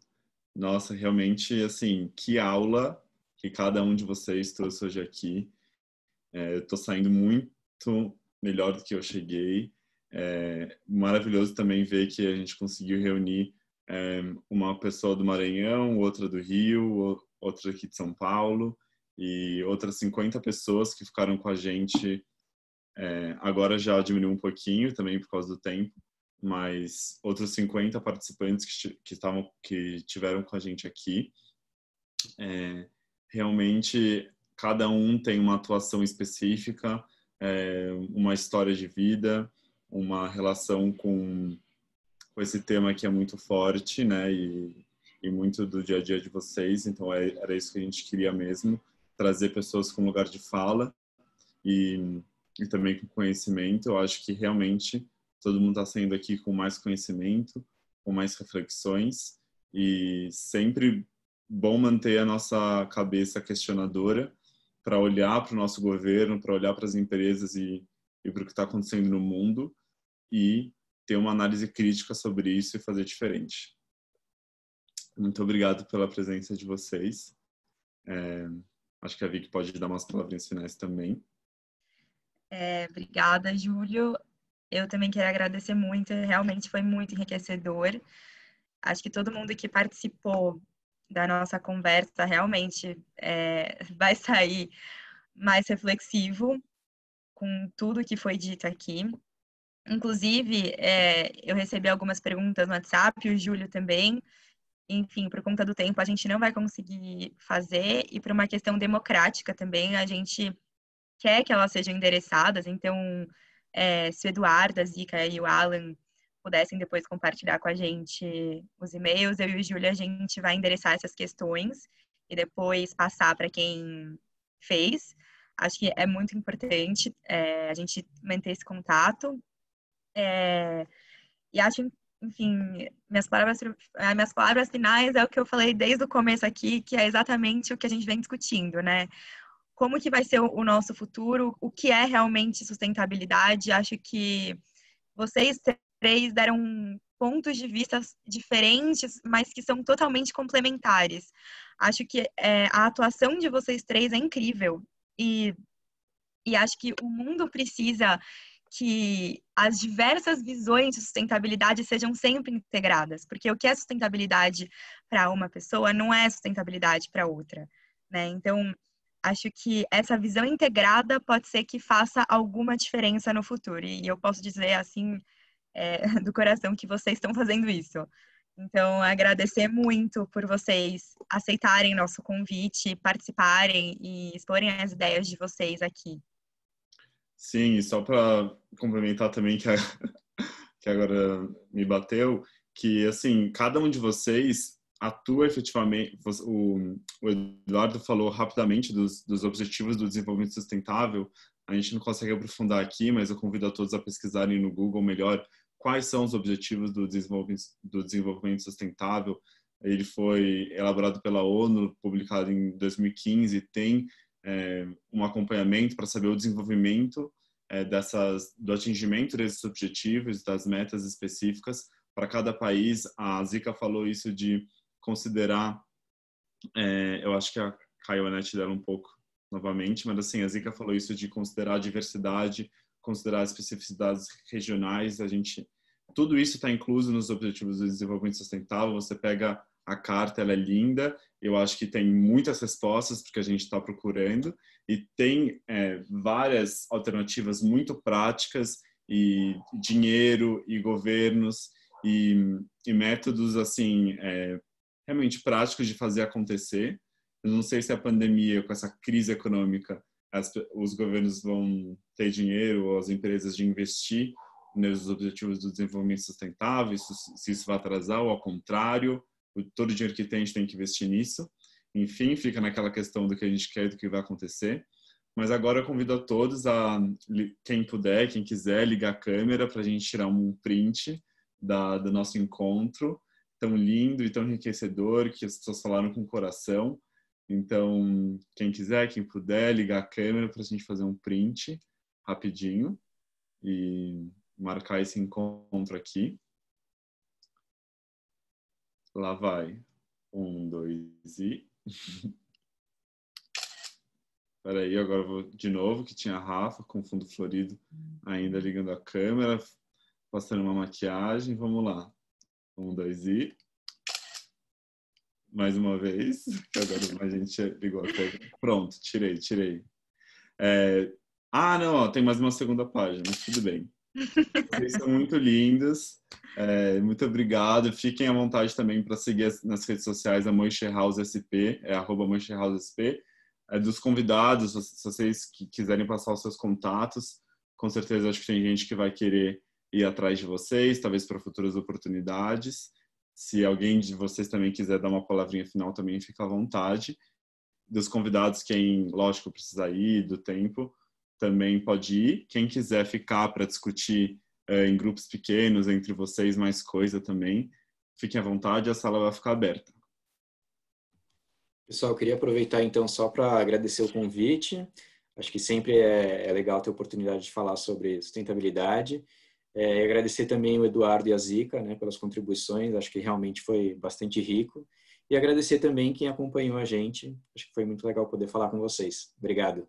Nossa, realmente, assim, que aula que cada um de vocês trouxe hoje aqui. Eu estou saindo muito melhor do que eu cheguei. Maravilhoso também ver que a gente conseguiu reunir uma pessoa do Maranhão, outra do Rio, outra aqui de São Paulo e outras 50 pessoas que ficaram com a gente. Agora já diminuiu um pouquinho também por causa do tempo, mas outros 50 participantes que tiveram com a gente aqui. Realmente, cada um tem uma atuação específica uma história de vida, uma relação com esse tema que é muito forte, né? E muito do dia a dia de vocês. Então, era isso que a gente queria mesmo, trazer pessoas com lugar de fala e também com conhecimento. Eu acho que realmente todo mundo está saindo aqui com mais conhecimento, com mais reflexões, e sempre bom manter a nossa cabeça questionadora para olhar para o nosso governo, para olhar para as empresas e para o que está acontecendo no mundo e ter uma análise crítica sobre isso e fazer diferente. Muito obrigado pela presença de vocês. Acho que a Vicky pode dar umas palavrinhas finais também. Obrigada, Júlio. Eu também quero agradecer muito, realmente foi muito enriquecedor. Acho que todo mundo que participou da nossa conversa realmente vai sair mais reflexivo com tudo que foi dito aqui. Inclusive, eu recebi algumas perguntas no WhatsApp, o Júlio também. Enfim, por conta do tempo, a gente não vai conseguir fazer, e por uma questão democrática também, a gente quer que elas sejam endereçadas. Então, se o Eduardo, a Zica e o Alan pudessem depois compartilhar com a gente os e-mails, eu e o Júlio, a gente vai endereçar essas questões e depois passar para quem fez. Acho que é muito importante a gente manter esse contato. E acho, enfim, minhas palavras finais é o que eu falei desde o começo aqui, que é exatamente o que a gente vem discutindo, né? Como que vai ser o nosso futuro, o que é realmente sustentabilidade. Acho que vocês três deram pontos de vista diferentes, mas que são totalmente complementares. Acho que a atuação de vocês três é incrível. E acho que o mundo precisa que as diversas visões de sustentabilidade sejam sempre integradas, porque o que é sustentabilidade para uma pessoa não é sustentabilidade para outra, né? Então, acho que essa visão integrada pode ser que faça alguma diferença no futuro, e eu posso dizer assim, do coração, que vocês estão fazendo isso. Então, agradecer muito por vocês aceitarem nosso convite, participarem e exporem as ideias de vocês aqui. Sim, e só para complementar também, que agora me bateu, que, assim, cada um de vocês atua efetivamente. O Eduardo falou rapidamente dos objetivos do desenvolvimento sustentável. A gente não consegue aprofundar aqui, mas eu convido a todos a pesquisarem no Google melhor quais são os objetivos do desenvolvimento sustentável. Ele foi elaborado pela ONU, publicado em 2015, tem um acompanhamento para saber o desenvolvimento do atingimento desses objetivos, das metas específicas para cada país. A Zica falou isso de considerar, eu acho que a Caionete dela um pouco novamente, mas assim, a Zica falou isso de considerar a diversidade, considerar as especificidades regionais. Tudo isso está incluso nos Objetivos do Desenvolvimento Sustentável. Você pega a carta, ela é linda, eu acho que tem muitas respostas porque a gente está procurando, e tem várias alternativas muito práticas, e dinheiro, e governos, e métodos assim, realmente práticos de fazer acontecer. Eu não sei se a pandemia, com essa crise econômica, os governos vão ter dinheiro, ou as empresas, de investir nos Objetivos do Desenvolvimento Sustentável, se isso vai atrasar, ou ao contrário, todo o dinheiro que tem, a gente tem que investir nisso. Enfim, fica naquela questão do que a gente quer e do que vai acontecer. Mas agora eu convido a todos, quem puder, quem quiser, ligar a câmera para a gente tirar um print do nosso encontro tão lindo e tão enriquecedor, que as pessoas falaram com o coração. Então, quem quiser, quem puder, ligar a câmera para a gente fazer um print rapidinho e marcar esse encontro aqui. Lá vai. 1, 2 e... Espera aí, agora eu vou de novo, que tinha a Rafa com fundo florido ainda ligando a câmera, passando uma maquiagem. Vamos lá. 1, 2 e... Mais uma vez, que agora a gente ligou a câmera. Pronto, tirei. Não, tem mais uma segunda página, mas tudo bem. Vocês são muito lindos. Muito obrigado. Fiquem à vontade também para seguir nas redes sociais a Moishe House SP, @MoisheHouseSP. dos convidados, se vocês quiserem passar os seus contatos, com certeza acho que tem gente que vai querer ir atrás de vocês, talvez para futuras oportunidades. Se alguém de vocês também quiser dar uma palavrinha final, também fica à vontade. Dos convidados, quem, lógico, precisa ir, do tempo, também pode ir. Quem quiser ficar para discutir em grupos pequenos, entre vocês, mais coisa também, fiquem à vontade, a sala vai ficar aberta. Pessoal, eu queria aproveitar então só para agradecer o convite. Acho que sempre é legal ter a oportunidade de falar sobre sustentabilidade. E agradecer também o Eduardo e a Zica, né, pelas contribuições, acho que realmente foi bastante rico. E agradecer também quem acompanhou a gente, acho que foi muito legal poder falar com vocês. Obrigado.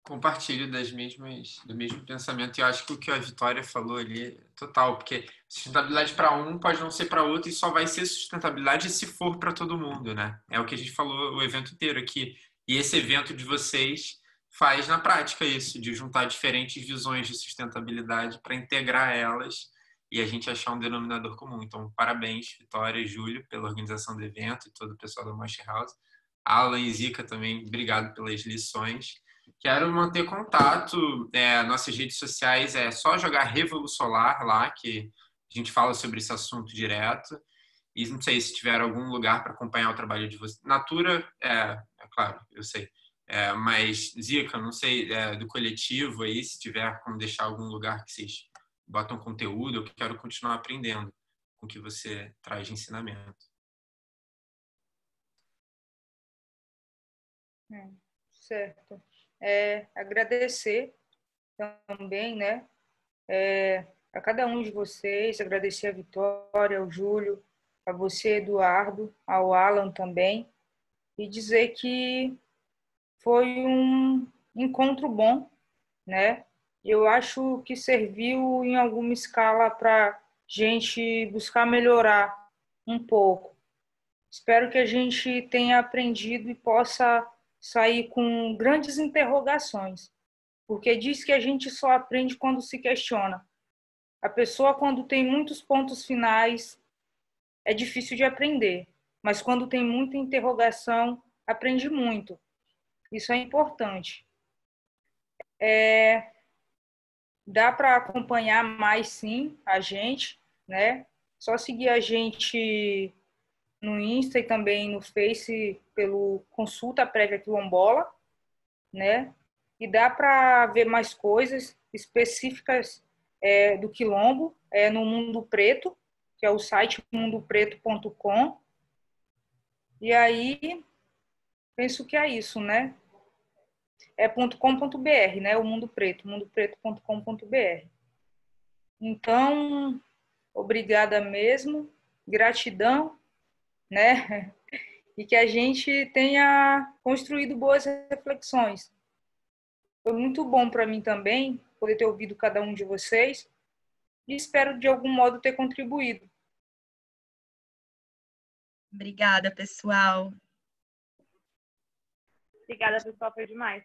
Compartilho do mesmo pensamento, e eu acho que o que a Vitória falou ali é total, porque sustentabilidade para um pode não ser para outro, e só vai ser sustentabilidade se for para todo mundo, né? É o que a gente falou o evento inteiro aqui. E esse evento de vocês faz na prática isso, de juntar diferentes visões de sustentabilidade para integrar elas e a gente achar um denominador comum. Então, parabéns, Vitória e Júlio, pela organização do evento e todo o pessoal da Mosh House. Alan e Zica também, obrigado pelas lições. Quero manter contato, nossas redes sociais é só jogar Revolusolar lá, que a gente fala sobre esse assunto direto. E não sei se tiver algum lugar para acompanhar o trabalho de vocês. Natura, claro, eu sei. Mas, Zica, não sei, do coletivo aí, se tiver como deixar algum lugar que vocês botam conteúdo, eu quero continuar aprendendo com o que você traz de ensinamento. Certo. Agradecer também, né, a cada um de vocês, agradecer a Vitória, ao Júlio, a você, Eduardo, ao Alan também, e dizer que foi um encontro bom, né? Eu acho que serviu em alguma escala para gente buscar melhorar um pouco. Espero que a gente tenha aprendido e possa sair com grandes interrogações, porque diz que a gente só aprende quando se questiona. A pessoa, quando tem muitos pontos finais, é difícil de aprender, mas quando tem muita interrogação, aprende muito. Isso é importante. Dá para acompanhar mais, sim, a gente, né? Só seguir a gente no Insta e também no Face pelo Consulta Prévia Quilombola, né? E dá para ver mais coisas específicas do Quilombo no Mundo Preto, que é o site mundopreto.com. E aí, penso que é isso, né? .com.br, né? O Mundo Preto, mundopreto.com.br. Então, obrigada mesmo, gratidão, né? E que a gente tenha construído boas reflexões. Foi muito bom para mim também poder ter ouvido cada um de vocês e espero de algum modo ter contribuído. Obrigada, pessoal. Obrigada, pessoal, foi demais.